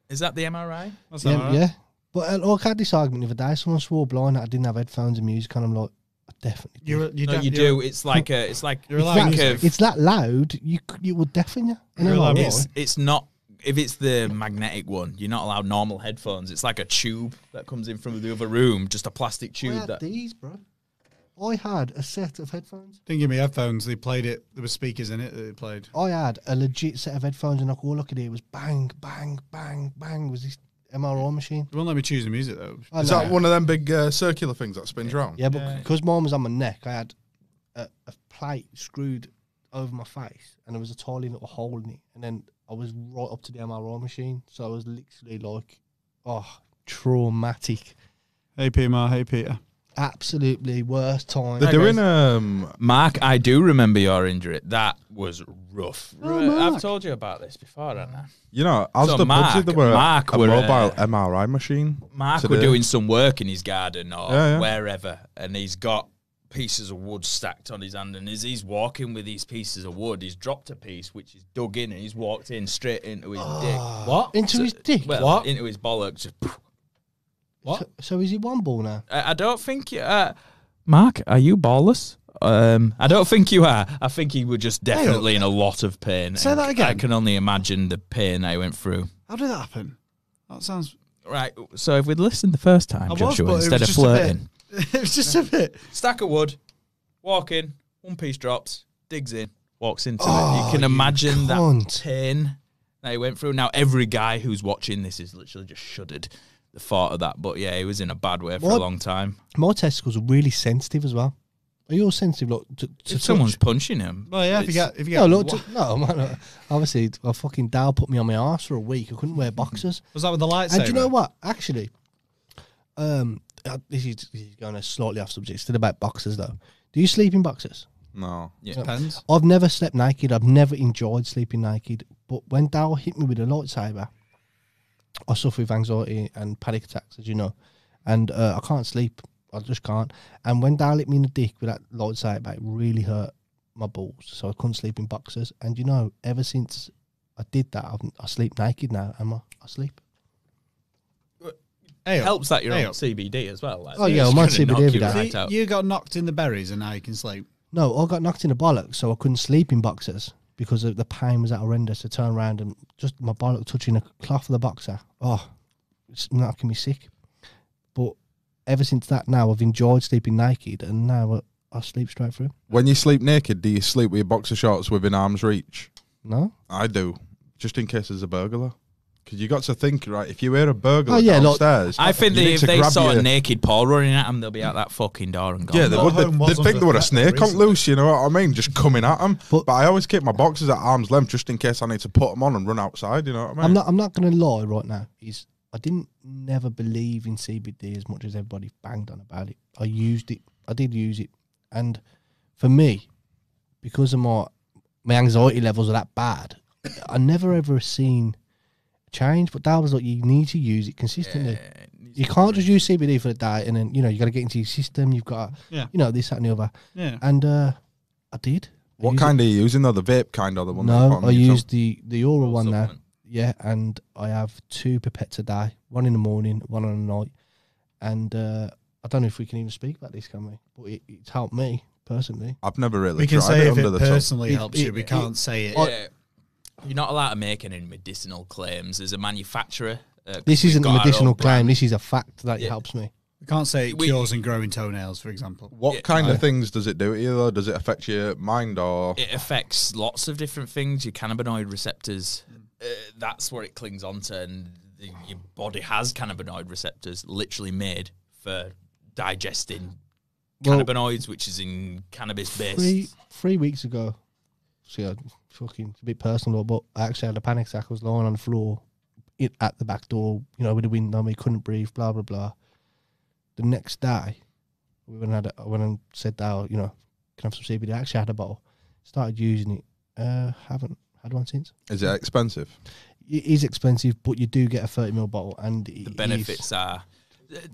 Is that the MRI? That's Yeah, all right. yeah. But I had this argument the other day. Someone swore blind that I didn't have headphones and music, and I'm like, I definitely do. No, you do. It's like a. It's like You're It's allowed think music. of. It's that loud, you will deafen you. And You're I'm allowed like, music. It's not. If it's the magnetic one, you're not allowed normal headphones. It's like a tube that comes in from the other room, just a plastic I tube. had That these, bro. I had a set of headphones. Didn't give me headphones. They played it. There were speakers in it that they played. I had a legit set of headphones, and all I could hear was bang, bang, bang, bang. Was this MRI machine? They won't let me choose the music though. I Is know. that one of them big circular things that spins round? Yeah, but Yeah. because mine was on my neck, I had a plate screwed over my face, and there was a tiny little hole in it, and then I was right up to the MRI machine, so I was literally like, oh, traumatic. Hey Pima, hey Peter. Absolutely worst time. They're doing Mark, I do remember your injury. That was rough. Oh, I've Mark. told you about this before, haven't I? you know, as So the Mark- budget, there were Mark a were, mobile MRI machine. Mark today. were doing some work in his garden or Yeah, yeah. wherever, and he's got pieces of wood stacked on his hand, and as he's walking with these pieces of wood, he's dropped a piece which is dug in, and he's walked in straight into his dick. What? Into his dick. Well, What? into his bollocks. Just, What? So is he one ball now? I don't think you. Mark, are you ballless? I don't think you are. I think he was just definitely in a lot of pain. Say And that again. I can only imagine the pain I went through. How did that happen? That sounds. Right, so if we'd listened the first time, I was, Joshua, but it instead was of just a bit. flirting, It was just a bit. stack of wood, walk in, one piece drops, digs in, walks into Oh, it. You can you imagine that cunt. pain that he went through. Now, every guy who's watching this is literally just shuddered the thought of that. But yeah, he was in a bad way for a What? long time. My testicles are really sensitive as well. Are you all sensitive? Like, to If someone's touch? punching him, Well, yeah. If you it's- get, if you No, get, look, no, man. Obviously, a fucking Dow put me on my arse for a week. I couldn't wear boxers. was that with the lightsaber? And do you know what? Actually, this is going slightly off subject. Still about boxers though. Do you sleep in boxers? No. yeah. Depends. I've never slept naked. I've never enjoyed sleeping naked. But when Dow hit me with a lightsaber, I suffer with anxiety and panic attacks, as you know, and I can't sleep. I just can't. And when Dow hit me in the dick with that lightsaber, it really hurt my balls. So I couldn't sleep in boxers. And you know, ever since I did that, I sleep naked now, and I sleep. Hey, Helps that you're Hey, on CBD as well. Like, Oh, yeah, it's I'm on gonna CBD knock every you day. right so out. you got knocked in the berries and now you can sleep. No, I got knocked in the bollocks, so I couldn't sleep in boxers because of the pain was that horrendous. To turn around and just my bollock touching the cloth of the boxer, oh, it's knocking me sick. But ever since that, now I've enjoyed sleeping naked, and now I sleep straight through. When you sleep naked, do you sleep with your boxer shorts within arm's reach? No, I do, just in case there's a burglar. Because you got to think, right, if you hear a burglar Oh, yeah, look, downstairs, I think you need if to they grab saw your- a naked Paul running at them, they'll be out that fucking door and gone. Yeah, they Not would. home was They'd think under there were a threat snake on recently. loose, you know what I mean? Just coming at them. But- But I always keep my boxers at arm's length just in case I need to put them on and run outside, you know what I mean? I'm not going to lie right now. I didn't never believe in CBD as much as everybody banged on about it. I used it. I did use it, and for me, because of my anxiety levels are that bad, I never ever seen change. But Dad was like, you need to use it consistently. You can't just use CBD for the day and then, you know, you got to get into your system. You've got, Yeah. you know, this, that, and the other. Yeah. And I did. What kind are you using though? The vape kind or the one? that you No, put on I your used the oral one now. supplement. Yeah, and I have 2 pipettes a day, one in the morning, one on the night. And I don't know if we can even speak about this, can we? But it's helped me personally. I've never really We can tried say it if under it the tongue. personally It- helps you. it- We can't say it. Yeah. You're not allowed to make any medicinal claims as a manufacturer. This we've isn't a got our medicinal own claim. brand. This is a fact that Yeah. it helps me. We can't say it We- cures and growing toenails, for example. What Yeah. kind of things does it do to you though? Does it affect your mind or? It affects lots of different things. Your cannabinoid receptors, that's where it clings onto, and your body has cannabinoid receptors literally made for digesting Well, cannabinoids, which is in cannabis based. 3 weeks ago, see, fucking it's a bit personal, but I actually had a panic attack. I was lying on the floor at the back door, you know, with the wind on me, couldn't breathe, blah blah blah. The next day, we went and said, "Oh, you know, can I have some CBD?" I actually had a bottle. Started using it. Haven't had one since. Is it expensive? It is expensive, but you do get a 30ml bottle, and The benefits are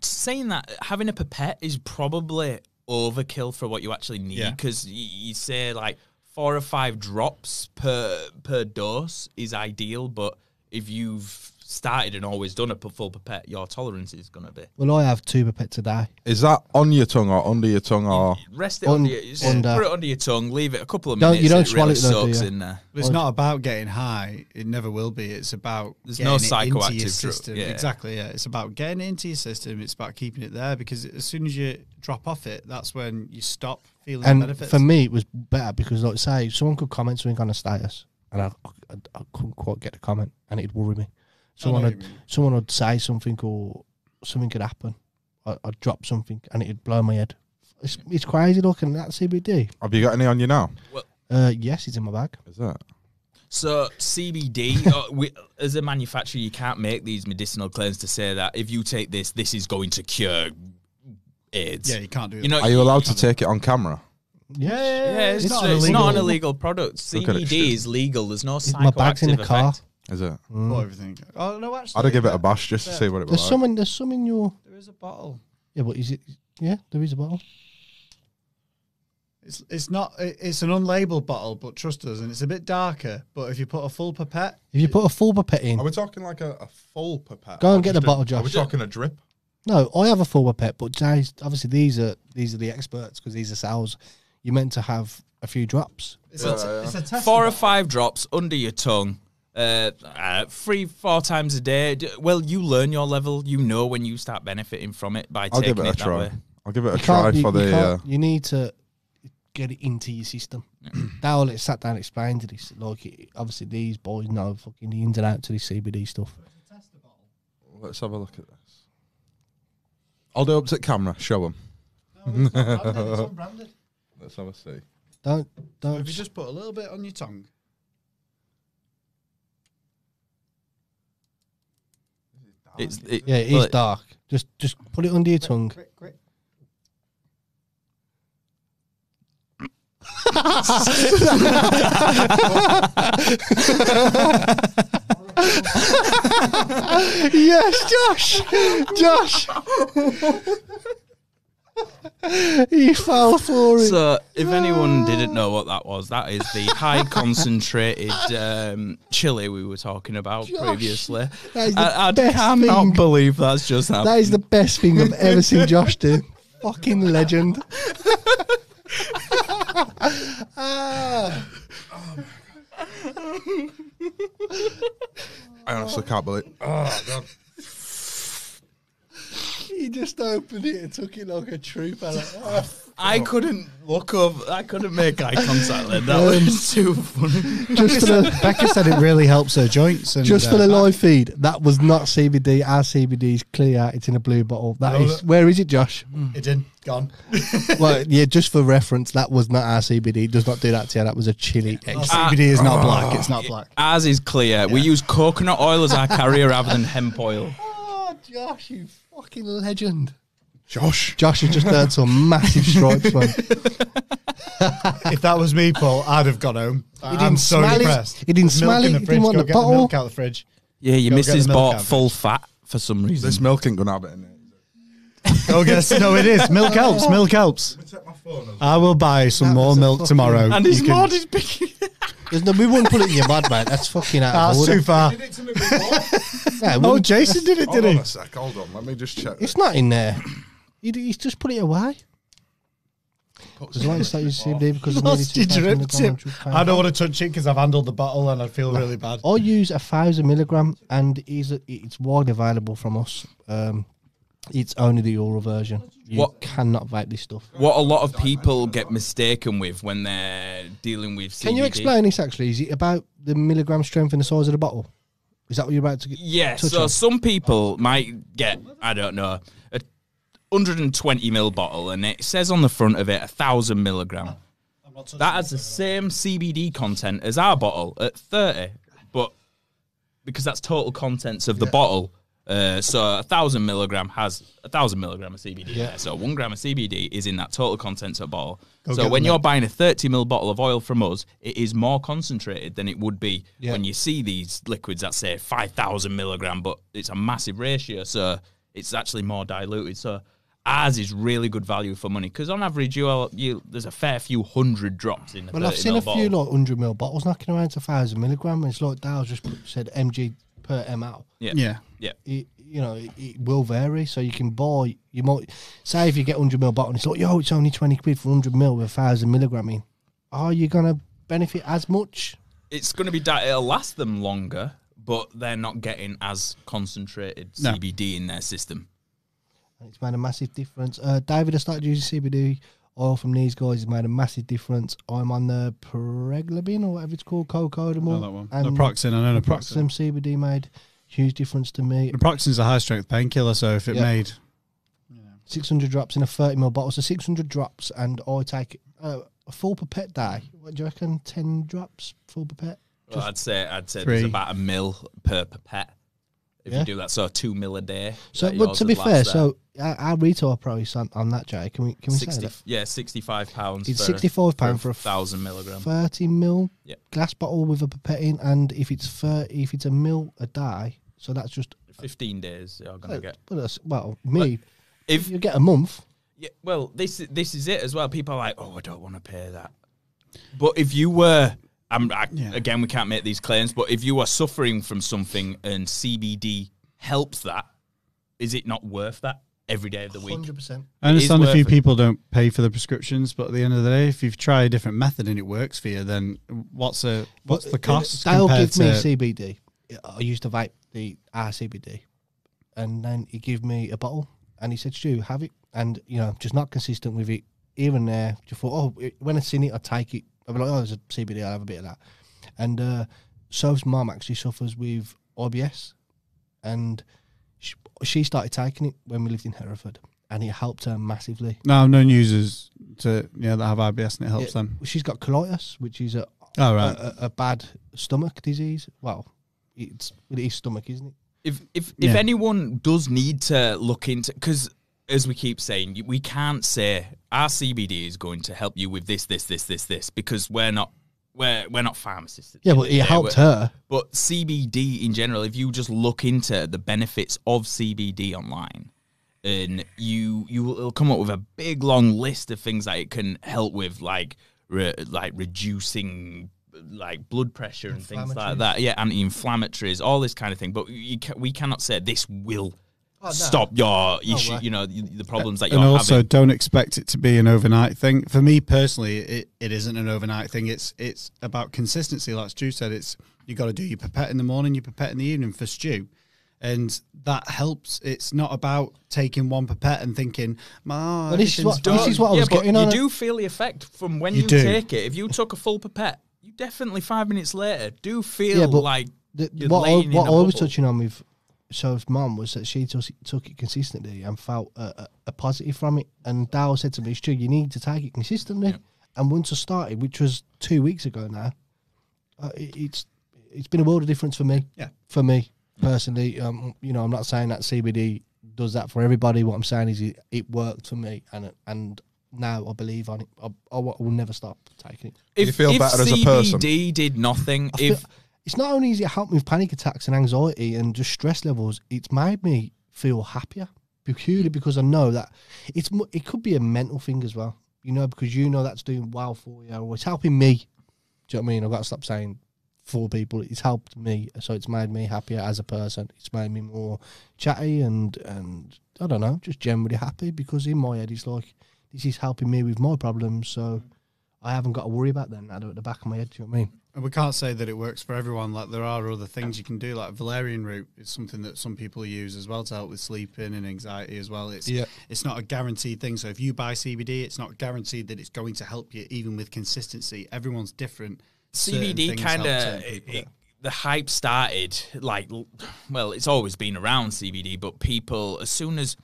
saying that having a pipette is probably overkill for what you actually need, because you say like 4 or 5 drops per dose is ideal, but if you've started and always done a full pipette, your tolerance is going to be. Well, I have 2 pipettes a day. Is that on your tongue or under your tongue or? Rest it under your, put it under your tongue, leave it a couple of minutes. You don't it really swallow it though, soaks do you? in there. It's not about getting high. It never will be. It's about There's getting no it into psychoactive your drug, system. yeah. Exactly. Yeah. It's about getting it into your system. It's about keeping it there, because as soon as you drop off it, that's when you stop feeling the And benefits. for me, it was better because, like, say, someone could comment something on a status, and I couldn't quite get the comment, and it'd worry me. Someone would say something, or something could happen. I'd drop something, and it'd blow my head. It's crazy looking at that CBD. Have you got any on you now? Yes, it's in my bag. Is that? So CBD, as a manufacturer, you can't make these medicinal claims to say that if you take this, this is going to cure AIDS. Yeah, you can't do it. You know, Are you allowed to take it on camera? Yeah, it's not an illegal product. Look at it, CBD is legal. There's no My bag's in psychoactive the car. effect. Is it? For everything. Oh no, actually, I'd give it a bash just to see what it was There's like. some in your. There is a bottle. Yeah, but is it? Yeah, there is a bottle. It's not. It's an unlabeled bottle, but trust us, and it's a bit darker. But if you put a full pipette, If you put a full pipette in, Are we talking like a full pipette? Go and or get just the bottle, Are we Josh. talking a drip? no, I have a full pipette, but Jay's, obviously these are the experts because these are sales. You're meant to have a few drops. it's a test. 4 or 5 drops under your tongue, 3-4 times a day. Well, you learn your level. You know when you start benefiting from it by I'll taking give it a that try. way. I'll give it a You try can't- you- for you the. can't- you need to get it into your system. Dowell sat down and explained to this. Like, obviously, these boys know fucking the ins and outs of this CBD stuff. Let's have a look at this. I'll do up to camera. Show them. It's unbranded. Let's have a see. Don't. If you just put a little bit on your tongue. Yeah, it is well, dark. Just put it under your tongue. Quick. Yes, Josh. He fell for it. So, if anyone didn't know what that is the high concentrated chili we were talking about previously. That is the I best cannot thing. believe that's just happened. That is the best thing I've ever seen Josh do. Fucking legend. I honestly can't believe. Oh god. He just opened it and took it like a trooper. Like, oh. I couldn't look up. I couldn't make eye contact. Then that was too funny. Just for the Becca said it really helps her joints. And, just for the live feed, that was not CBD. Our CBD is clear. It's in a blue bottle. That No, is. Where is it, Josh? It didn't. Gone. Well, yeah, just for reference, that was not our CBD. It does not do that to you. That was a chili. CBD is not black. It's not black. Ours is clear. We use coconut oil as our carrier rather than hemp oil. Oh, Josh, you fucking legend. Josh. Josh has just earned some massive stripes, man. If that was me, Paul, I'd have gone home. I'm so smell it. impressed. He didn't There's milk smell in it. the He fridge. didn't want Go the get bottle. milk out of the fridge. Yeah, your Go get missus the milk bought out. full fat for some reason. This milk ain't gonna have it in it. Go get. No, it is. Milk helps. Milk helps. Check my phone. I will buy some more was a milk fucking- tomorrow. and his You can- mod is picking. There's no, we wouldn't put it in your mud, mate. That's fucking out of That's order. too far. it to me before. Yeah, Oh, we- Jason did it, Hold did on he? a sec. Hold on. Let me just check. it's not in there. He's just put it away. Because why start using CBD because of Lost your drip tip. I I don't want to touch it because I've handled the bottle and I feel really bad. I use 1,000 milligram, and it's widely available from us. It's only the oral version. You What- cannot vape this stuff. What a lot of people get mistaken with when they're dealing with CBD. Can you explain this actually? Is it about the milligram strength and the size of the bottle? Is that what you're about to get? Yeah, touch so on? some people might get, I don't know, a 120 ml bottle and it says on the front of it 1,000 milligram. That has the same CBD content as our bottle at 30, but because that's total contents of the bottle, So 1,000 milligram has 1,000 milligram of CBD in Yeah. there. So 1 gram of CBD is in that total contents of a bottle. Go So get when the you're next. buying a 30 ml bottle of oil from us, it is more concentrated than it would be Yeah. when you see these liquids that say 5,000 milligram, but it's a massive ratio. So it's actually more diluted. So ours is really good value for money because on average, there's a fair few hundred drops in the Well, 30 I've seen ml a few bottle. like 100 ml bottles knocking around to 1,000 milligram. It's like Dale just said mg per ml. Yeah. It will vary. So you can buy. You might say if you get 100 ml bottle, and it's like it's only 20 quid for 100 ml with 1,000 milligram in. Are you gonna benefit as much? It's going to be it'll last them longer, but they're not getting as concentrated No. CBD in their system. And it's made a massive difference. David, I started using CBD oil from these guys. It's made a massive difference. I'm on the Preglabin or whatever it's called, Cocodamol. Know that one. And Naproxen, I know Naproxen. Naproxen CBD made huge difference to me. Naproxen's a high strength painkiller, so if it Yeah. made 600 drops in a 30 ml bottle. So 600 drops, and I take a full pipette day. What do you reckon? 10 drops full pipette. Well, I'd say 3. there's about a mil per pipette if Yeah. you do that. So 2 mil a day. So, that but yours to would be fair, last there. so our retail price on that, Jay, can we say 60, that? yeah, £65. It's for £65 for a 1,000 milligram. 30 ml Yeah. glass bottle with a pipette in, and if it's a mil a day, so that's just 15 days you're gonna get. me. If You get a month. yeah, well, this is it as well. People are like, oh, I don't want to pay that. But if you were, again, we can't make these claims. But if you are suffering from something and CBD helps that, is it not worth that every day of the week? 100%. I understand It is a few worth it. people don't pay for the prescriptions, but at the end of the day, if you've tried a different method and it works for you, then what's the cost They'll compared give me to CBD. I used to vape our CBD, and then he gave me a bottle, and he said, "Stu, have it." And just not consistent with it. Even there, just thought, when I seen it, I take it. I'll be like, there's a CBD, I'll have a bit of that. And Soph's mum actually suffers with IBS, and she started taking it when we lived in Hereford, and it helped her massively. No, I've known users that have IBS and it helps them. She's got colitis, which is Oh, right. a bad stomach disease. Well, it is stomach, isn't it? If Yeah. anyone does need to look into, because as we keep saying, we can't say our CBD is going to help you with this, because we're not pharmacists. Yeah, but it helped her. But CBD in general, if you just look into the benefits of CBD online, and it'll come up with a big long list of things that it can help with, like reducing like blood pressure and things like that. Yeah, anti-inflammatories, all this kind of thing. But we cannot say this will stop your issue. way. The problems that you're And also, having. don't expect it to be an overnight thing. For me personally, it isn't an overnight thing. It's about consistency. Like Stu said, you got to do your pipette in the morning, your pipette in the evening for Stu. And that helps. It's not about taking one pipette and thinking, Well, this is what I Yeah, was but getting you on. do feel the effect from when You you do. take it. If you took a full pipette, you definitely 5 minutes later do feel Yeah, but like you're what laying in I a was bubble. touching on with Soph's mum was that she took it consistently and felt a positive from it. And Dale said to me, Stu, you need to take it consistently. Yeah. And once I started, which was 2 weeks ago now, it's been a world of difference for me. Yeah. For me personally, I'm not saying that CBD does that for everybody. What I'm saying is it worked for me, and now I believe on it. I will never stop taking it. If you feel better as a person? CBD did nothing, It's not only has it helped me with panic attacks and anxiety and just stress levels, it's made me feel happier purely because I know that it could be a mental thing as well, because that's doing well for you, or it's helping me. Do you know what I mean? I've got to stop saying for people. It's helped me, so it's made me happier as a person. It's made me more chatty and I don't know, just generally happy, because in my head it's like, this is helping me with my problems, so I haven't got to worry about them now at the back of my head. Do you know what I mean? And we can't say that it works for everyone. Like, there are other things you can do. Like valerian root is something that some people use as well to help with sleeping and anxiety as well. It's not a guaranteed thing. So if you buy CBD, it's not guaranteed that it's going to help you, even with consistency. Everyone's different. Certain CBD things kind help of certain people. the hype started it's always been around CBD, but people, as soon as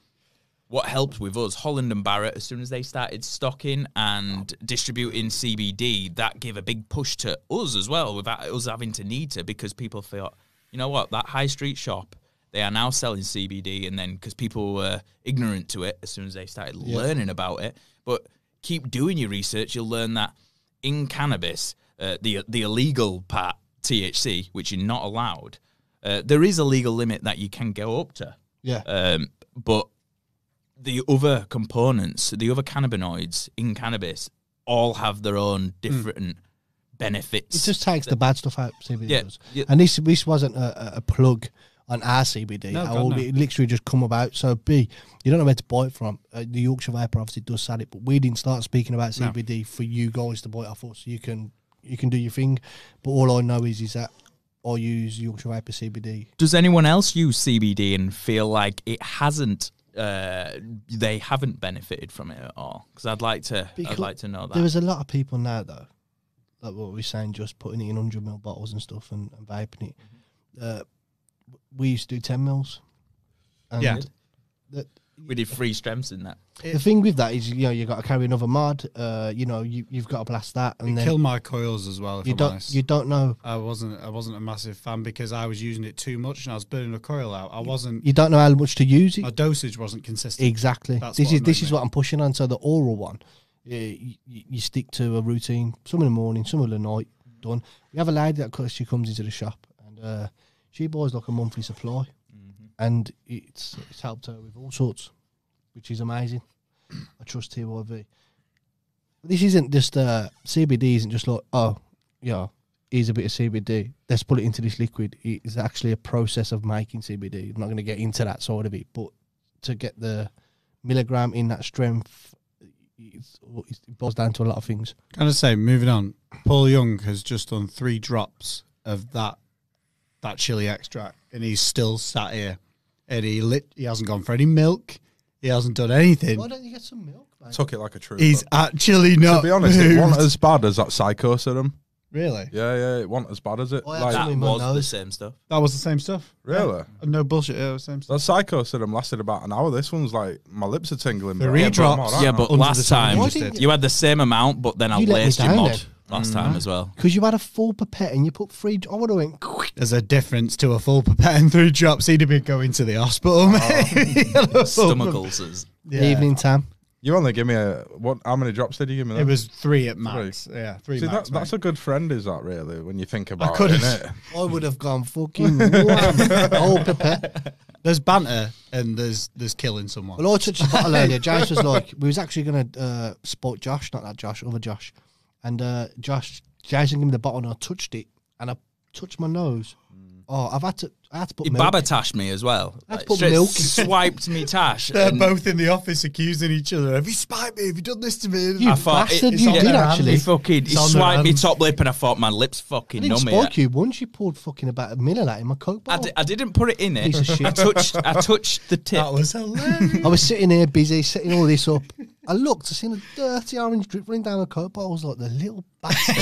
what helped with us, Holland and Barrett, as soon as they started stocking and distributing CBD, that gave a big push to us as well, without us having to need to, because people thought, you know what, that high street shop, They are now selling CBD, and then because people were ignorant to it as soon as they started learning about it. But keep doing your research, you'll learn that in cannabis, the illegal part, THC, which you're not allowed, there is a legal limit that you can go up to. Yeah. But the other components, the other cannabinoids in cannabis, all have their own different benefits. It just takes the bad stuff out. CBD Yeah, does. yeah. And this wasn't a plug on our CBD. No, God, no. It literally just come about. So B, you don't know where to buy it from. The Yorkshire Vapor obviously does sell it, but we didn't start speaking about CBD for you guys to buy it off us. You can do your thing, but all I know is that I use Yorkshire Vapor CBD. Does anyone else use CBD and feel like it hasn't? They haven't benefited from it at all? Because I'd like to know that. There was a lot of people now though, like what we were saying, just putting it in 100ml bottles and stuff and vaping it. We used to do 10 mils. And Yeah. We did 3 strengths in that. The thing with that is, you got to carry another mod. You've got to blast that, and It then killed my coils as well. If you I'm don't honest. you don't know I wasn't a massive fan because I was using it too much and I was burning the coil out. I wasn't. you don't know how much to use it. My dosage wasn't consistent. Exactly. That's This what is annoyed this is me. what I'm pushing on. So the oral one, you stick to a routine. Some in the morning, some in the night. Done. We have a lady that she comes into the shop and she buys like a monthly supply, and it's helped her with all sorts, which is amazing. I trust TYV. This isn't just CBD. Isn't just like here's a bit of CBD. Let's put it into this liquid. It's actually a process of making CBD. I'm not going to get into that side of it, but to get the milligram in that strength, it boils down to a lot of things. Can I say, moving on, Paul Young has just done 3 drops of that chili extract, and he's still sat here, and he hasn't gone for any milk. He hasn't done anything. Why don't you get some milk, man? Took it like a true. He's actually not. To be honest, it moved. wasn't as bad as that Psycho serum. Really. Yeah, it wasn't as bad as it. I Like, Some That in my was the nose. same stuff. That was the same stuff. Really? Yeah. No bullshit. It was the same stuff. that Psycho serum lasted about an hour. This one's like, my lips are tingling. The bro. redrops- but I'm all right Yeah, now. but Under last the sun time Why didn't you had the same amount, but then I You let me laced your down mod then. last time as well. Because you had a full pipette and you put 3. I would have went. There's a difference to a full pipette and 3 drops. He'd have been going to the hospital, mate. Stomach ulcers. Yeah. Evening time. You only give me how many drops did you give me? It Then? was 3 at max. Yeah, 3 See, max. that's a good friend, is that really? When you think about could it, have- innit? I would have gone fucking wham, whole pipette. There's banter and there's killing someone. Well, I touched the bottle earlier. James was like, we was actually going to spot Josh, not that Josh, other Josh. And Jason gave me the bottle and I touched it and I touched my nose. Oh, I had to put He milk. babatashed me as well. Let's put straight milk. swiped me tash. They're and both in the office accusing each other. Have you spied me? Have you done this to me? You I thought bastard, it's you on did their actually. He fucking It's on their swiped me hands. top lip and I thought my lips I fucking didn't numb. spike you once. You poured fucking about a mil of that in my Coke bottle. I didn't put it in it. Piece of shit. I touched the tip. That was hilarious. I was sitting here busy, setting all this up. I looked, I seen a dirty orange drip running down a Coke bottle. I was like, the little bastard.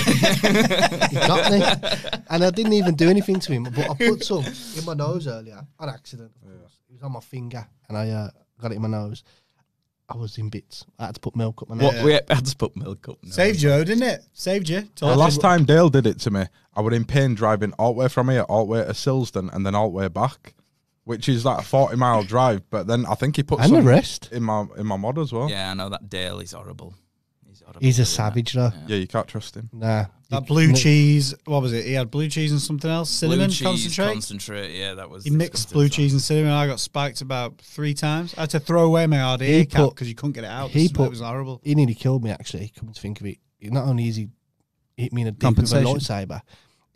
He got me. And I didn't even do anything to him. But I put some in my nose earlier, on accident, of course. It was on my finger, and I got it in my nose. I was in bits. I had to put milk up my nose. What we had to put milk up. No. Saved you, didn't it? Saved you. The last time Dale did it to me, I was in pain driving all the way from here, all the way to Silsden, and then all the way back, which is like a 40-mile drive. But then I think he put And the some rest. in my mod as well. Yeah, I know that Dale is horrible. He's horrible. He's a doing savage, though. Yeah, you can't trust him. Nah. That blue cheese, what was it? He had blue cheese and something else? that. Cinnamon Blue cheese concentrate? Yeah, that was. He mixed disgusting blue as well. cheese and cinnamon. I got spiked about 3 times. I had to throw away my RDA He cap put- because you couldn't get it out. he It put- was horrible. He nearly killed me, actually, come to think of it. Not only is he hit me in a dick with a Compensation. lightsaber,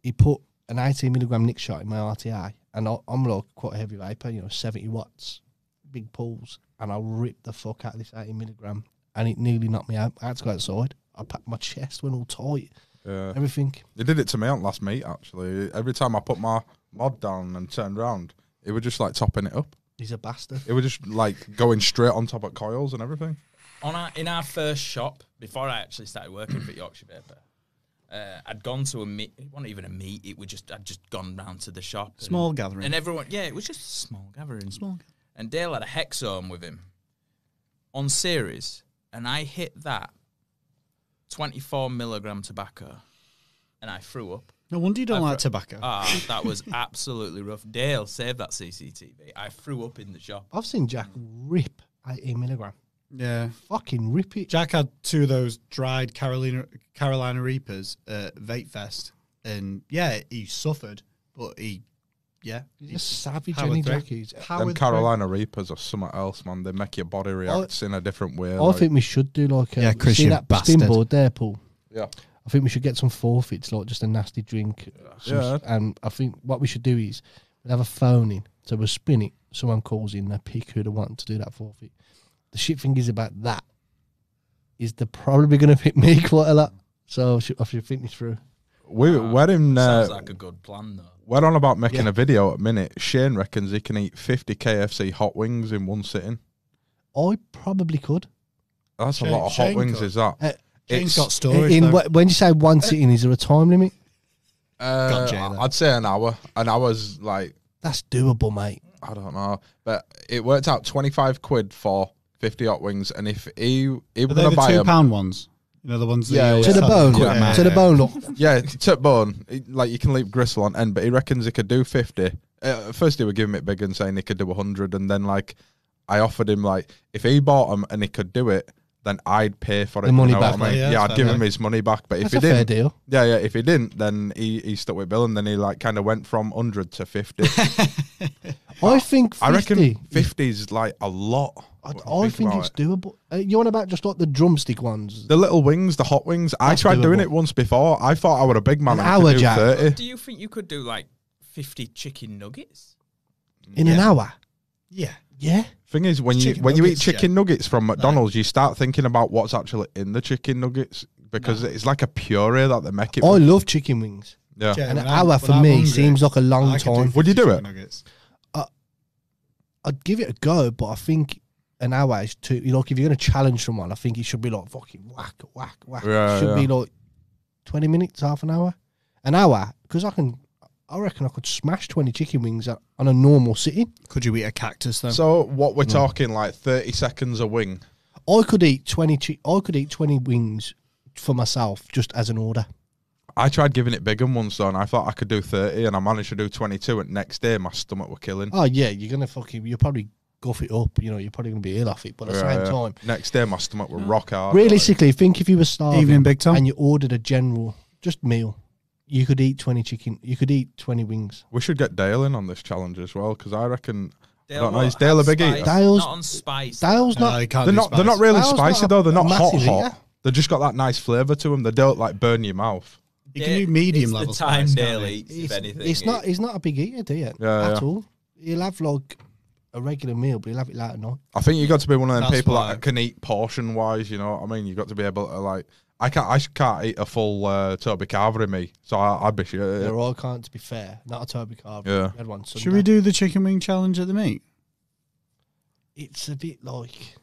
he put an 18mg nick shot in my RTI, and I'm like quite a heavy vapor, 70 watts, big pulls, and I ripped the fuck out of this 18mg, and it nearly knocked me out. I had to go outside. I packed my chest, went all tight, Yeah. everything. They did it to me on last meet, actually. Every time I put my mod down and turned around, it was just like topping it up. He's a bastard. It was just like going straight on top of coils and everything. In our first shop, before I actually started working for Yorkshire Vapor, I'd gone to a meet. It wasn't even a meet. I'd just gone round to the shop. Small gathering. And everyone, yeah, it was just a small gathering. And Dale had a Hexome with him on series, and I hit that 24 milligram tobacco, and I threw up. No wonder you don't I've like re- tobacco. That was absolutely rough. Dale, save that CCTV. I threw up in the shop. I've seen Jack rip 18 milligram. Yeah. Fucking rip it. Jack had 2 of those dried Carolina Reapers at Vape Fest, and yeah, he suffered, but He's he a savage, powered any through. Jack. He's, Them powered through. Carolina Reapers are something else, man. They make your body react in a different way. I think we should do like Yeah, Chris, see you that bastard. spin board there, Paul. Yeah. I think we should get some forfeits, like just a nasty drink. Yeah. And I think what we should do is we'll have a phone in. So we'll spin it. Someone calls in, they pick who they want to do that forfeit. The shit thing is about that is they're probably going to pick me quite a lot. So I should think this through. We're in. Sounds like a good plan, though. We're on about making Yeah. a video at a minute. Shane reckons he can eat 50 KFC hot wings in one sitting. I probably could. That's a lot of hot Shane wings, could. is that? Shane's It's- got storage. In, though. when you say one sitting, is there a time limit? Got Jay there. I'd say an hour. An hour's like, That's doable, mate. I don't know. But it worked out 25 quid for 50 hot wings. And if he Are was they going to the buy them. £2 ones? You know, the ones that Yeah, you always To the have bone, cut them out. to the bone. Look. Yeah, tip bone. Like you can leave gristle on end, but he reckons he could do 50. First he were giving it big and saying he could do 100, and then like I offered him like if he bought them and he could do it, then I'd pay for it. The money you know back, what I mean? yeah, Yeah, that's I'd give fair him play. his money back. But That's if a he fair didn't, deal. yeah, if he didn't, then he stuck with Bill, and then he like kind of went from 100 to 50. I think 50. I reckon 50 is like a lot. I think about it's doable. You want about just like the drumstick ones? The little wings, the hot wings. I That's tried doing doable. it once before. I thought I were a big man. An and I could hour, do Jack. 30. Do you think you could do like 50 chicken nuggets? In an hour? Yeah. Yeah. Thing is, when you Chicken when you eat nuggets, chicken nuggets from McDonald's, you start thinking about what's actually in the chicken nuggets because it's like a puree that they make it. I with. love chicken wings. Yeah. Yeah, An when hour when for I'm me hungry, seems like a long I could do time. Would you do 50 it? chicken nuggets. I'd give it a go, but I think an hour is too. You know, like if you're going to challenge someone, I think it should be like fucking whack, whack, whack. Yeah, it should be yeah. like 20 minutes, half an hour. An hour, because I reckon I could smash 20 chicken wings on a normal sitting. Could you eat a cactus though? So what we're talking like 30 seconds a wing. I could eat 20 wings for myself just as an order. I tried giving it big once though, and I thought I could do 30, and I managed to do 22. And next day, my stomach were killing. Oh yeah, you'll probably guff it up. You know, you're probably gonna be ill off it. But at the same time, Next day, my stomach were rock hard. realistically, think if you were starving Evening, Big Tom. and you ordered a general just meal, you could eat 20 chicken. You could eat 20 wings. We should get Dale in on this challenge as well because I reckon. I don't know. what? Is Dale a Have big spice? eater? Dale's- Not on spice. Dale's No, not. you can't They're do not. They're spice. not really Dale's spicy not though. They're a not hot. massive Hot. eater. They just got that nice flavour to them. They don't like burn your mouth. You can do medium level It's the time spice, Dale can't you? eats, if anything. It's not. He's not a big eater, do you? Yeah, At yeah. all. He'll have like a regular meal, but he'll have it late at night. I think you got to be one of them That's people why. that can eat portion wise. You know what I mean? You got to be able to like. I can't eat a full Toby Carver in me, so I'd be sure. They're all can't. To be fair, not a Toby Carver. Yeah. We had one Sunday. Should we do the chicken wing challenge at the meet? It's a bit like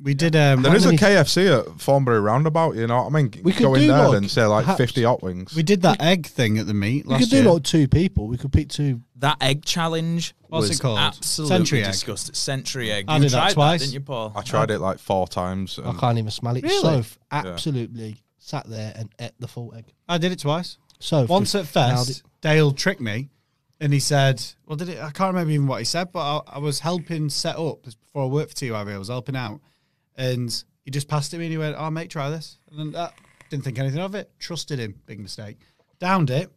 We did. There is a many- KFC at Thornbury Roundabout. You know what I mean? We could go in do, there like, and say like perhaps- 50 hot wings. we did that egg thing at the meet we last could do year. like 2 people. We could pick 2. That egg challenge What's was it called? absolutely Century egg? disgusting. Century egg. I You did that tried twice. didn't you, Paul? I tried it like 4 times. I And can't even smell it. Really? Soph absolutely sat there and ate the full egg. I did it twice. Soph Once just at nailed Fest, it. Dale tricked me, and he said, "Well, did it? I can't remember even what he said, but I was helping set up before I worked for TYV. I was helping out, and he just passed it to me, and he went, "Oh, mate, try this." And then didn't think anything of it. Trusted him. Big mistake. Downed it,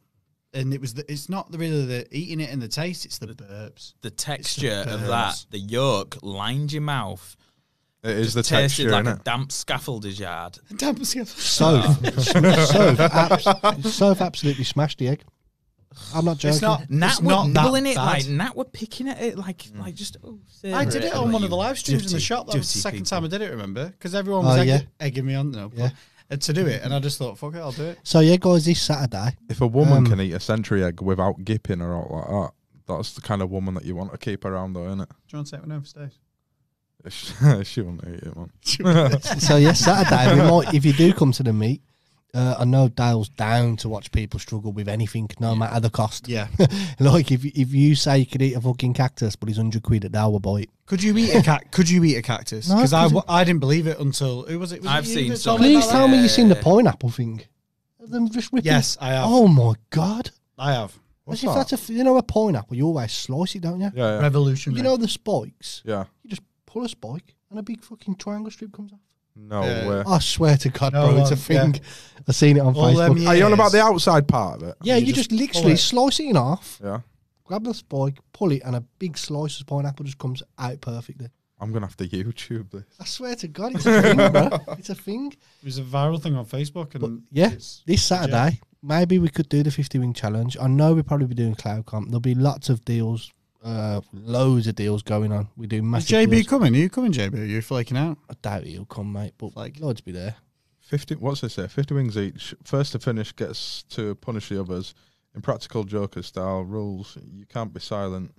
and it was. It's not really the eating it and the taste. It's the burps. The texture of burns. that, the yolk lined your mouth. it is the Tasted texture, like innit? a damp scaffolder's yard. Damn, Soph absolutely smashed the egg. I'm not joking. it's not. Nat it's were not that nibbling it bad. like Nat were picking at it like just. Oh, I did it savoury on one you of the live streams in the dirty, shop. That was the dirty second people. time I did it, remember? Because everyone was yeah. egging me on to do it. And I just thought, fuck it, I'll do it. So yeah, guys, this Saturday, If a woman can eat a century egg without gipping her out like that, that's the kind of woman that you want to keep around, though, isn't Do you want to take one home for Stace? it? She won't eat it, man. so yeah, Saturday we might. If you do come to the meet, I know Dale's down to watch people struggle with anything, no matter the cost. Yeah. Like if you say you could eat a fucking cactus, but he's £100 at Dale will buy it. Could you eat a Could you eat a cactus? No, Because 'cause I didn't believe it until who was it? Was I've it you seen that some. told me Please about tell that? me you've seen the pineapple thing. Of them just ripping. Yes, I have. Oh my god! I have. What's As if that? that's a pineapple. You always slice it, don't you? Yeah, yeah. Revolutionary. You know the spikes. Yeah. You just pull a spike and a big fucking triangle strip comes off. No Yeah. way. I swear to God, No bro, it's a one- thing. I've seen it on All them Facebook. Are you on about years- the outside part of it? Yeah, you just pull literally it. slice it in half, Yeah. grab the spike, pull it, and a big slice of pineapple just comes out perfectly. I'm gonna have to YouTube this. I swear to God, it's a thing, bro. It's a thing. It was a viral thing on Facebook, and But yeah, it's this Saturday, maybe we could do the 50 wing challenge. I know we'll probably be doing Cloud Comp. There'll be lots of deals, loads of deals going on. We do Is massive JB deals. coming? Are you coming, JB? Are you flaking out? I doubt he'll come, mate, but Like- loads be there. 50. What's this say? 50 wings each. First to finish gets to punish the others. In practical Joker style rules, you can't be silent.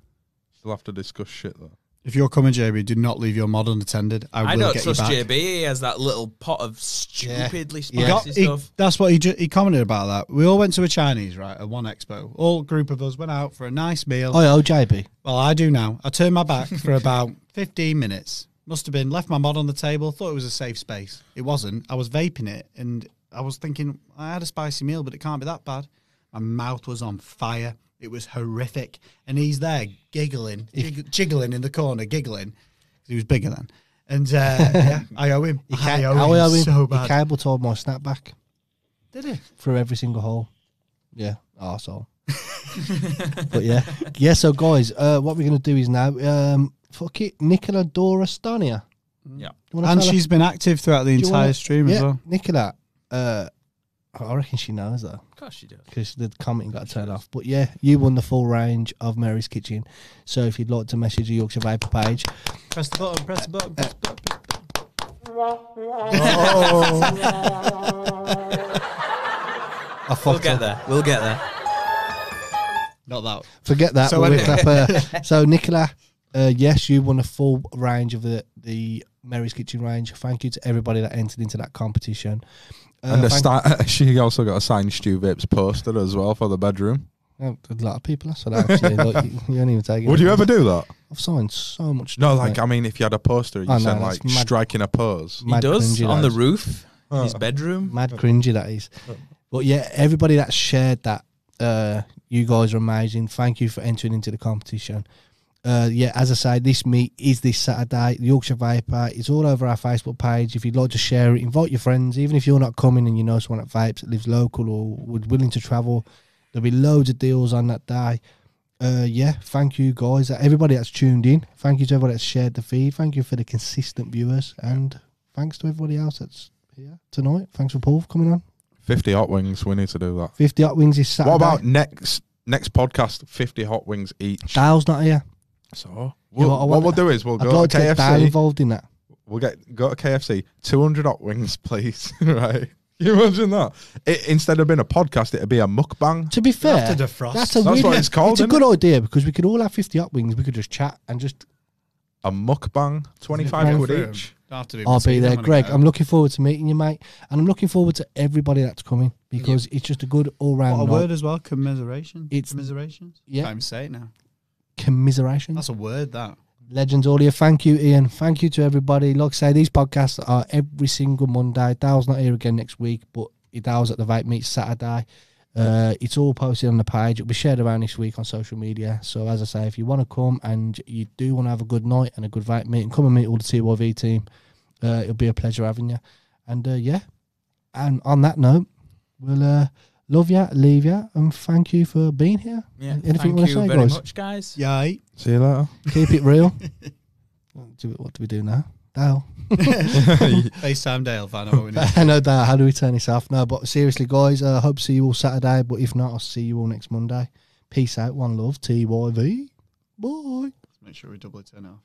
Still have to discuss shit though. If you're coming, JB, do not leave your mod unattended. I I will don't get you trust back. JB. He has that little pot of stupidly He spicy got- he- stuff. that's what he commented about that. We all went to a Chinese, right, at one expo. All group of us went out for a nice meal. Oh, JB. Well, I do now. I turned my back for about 15 minutes. Must have been, left my mod on the table, thought it was a safe space. It wasn't. I was vaping it, and I was thinking, I had a spicy meal, but it can't be that bad. My mouth was on fire. It was horrific. And he's there giggling, jiggling in the corner, giggling. He was bigger then. And yeah, I owe him. I owe him so He bad. cable-toed my snapback Did he? through every single hole. Yeah, arsehole. But yeah. Yeah, so guys, what we're going to do is now, fuck it, Nicola Dora Stania. Yeah. And she's been active throughout the Do you entire wanna- stream as well. Nicola, I reckon she knows though, Of course you do. because the commenting got turned off. But yeah, you won the full range of Mary's Kitchen. So if you'd like to message the Yorkshire Vapor page, Press the button, press the button. Press the button. I We'll fucked get up. there. We'll get there. Not that. Forget that. So we'll anyway. clap, so Nicola, yes, you won a full range of the Mary's Kitchen range. Thank you to everybody that entered into that competition. And thank- she also got a signed Stu Vapes poster as well for the bedroom. a lot of people. So that actually, like, you don't even take it. Would you ever do that? I've signed so much. No, stuff, like mate. I mean, if you had a poster, you Oh, no, said that's like mad. striking a pose. He Mad does cringy, on that the is. roof in Oh. his bedroom. Mad cringy that is. But yeah, everybody that shared that, you guys are amazing. Thank you for entering into the competition. Yeah, as I say, this meet is this Saturday. The Yorkshire Vapor. It's all over our Facebook page. If you'd like to share it, invite your friends. Even if you're not coming and you know someone at Vapes that lives local or would willing to travel, there'll be loads of deals on that day. Yeah, thank you guys. Everybody that's tuned in. Thank you to everybody that's shared the feed. Thank you for the consistent viewers. And thanks to everybody else that's here tonight. Thanks for Paul for coming on. 50 hot wings. We need to do that. 50 hot wings is Saturday. What about next podcast? 50 hot wings each. Dale's not here. So Yeah, what we'll do is we'll I'd go like to to get Dale KFC. involved in that. We'll go to KFC. 200 hot wings, please. Right? Can you imagine that? Instead of being a podcast, it'd be a mukbang. To be fair, have to defrost. that's a That's really, what it's called, It's a isn't good idea because we could all have 50 hot wings. We could just chat and just. A mukbang, 25 Mukbang quid for him. each. Don't have to do I'll be Mercedes, there, I'm gonna Greg. go. I'm looking forward to meeting you, mate, and I'm looking forward to everybody that's coming because it's just a good all-round What a night. word as well, commiseration. It's- Commiserations. yeah. Can't even say it now. Commiseration. That's a word, that. Legends all here. Thank you, Ian. Thank you to everybody. Like I say, these podcasts are every single Monday. Dale's not here again next week, but Dale's at the Vape Meet Saturday. It's all posted on the page. It'll be shared around this week on social media. So as I say, if you want to come and you do want to have a good night and a good Vape Meet, and come and meet all the TYV team, it'll be a pleasure having you. And yeah, and on that note, we'll love you, leave you, and thank you for being here. Yeah. Anything Thank you wanna you say, very guys? much, guys. Yay. See you later. Keep it real. What do we do now? Dale. FaceTime Dale, find out what we need. I know that. How do we turn this off? No, but seriously, guys, I hope to see you all Saturday. But if not, I'll see you all next Monday. Peace out. One love. TYV. Bye. Make sure we double turn off.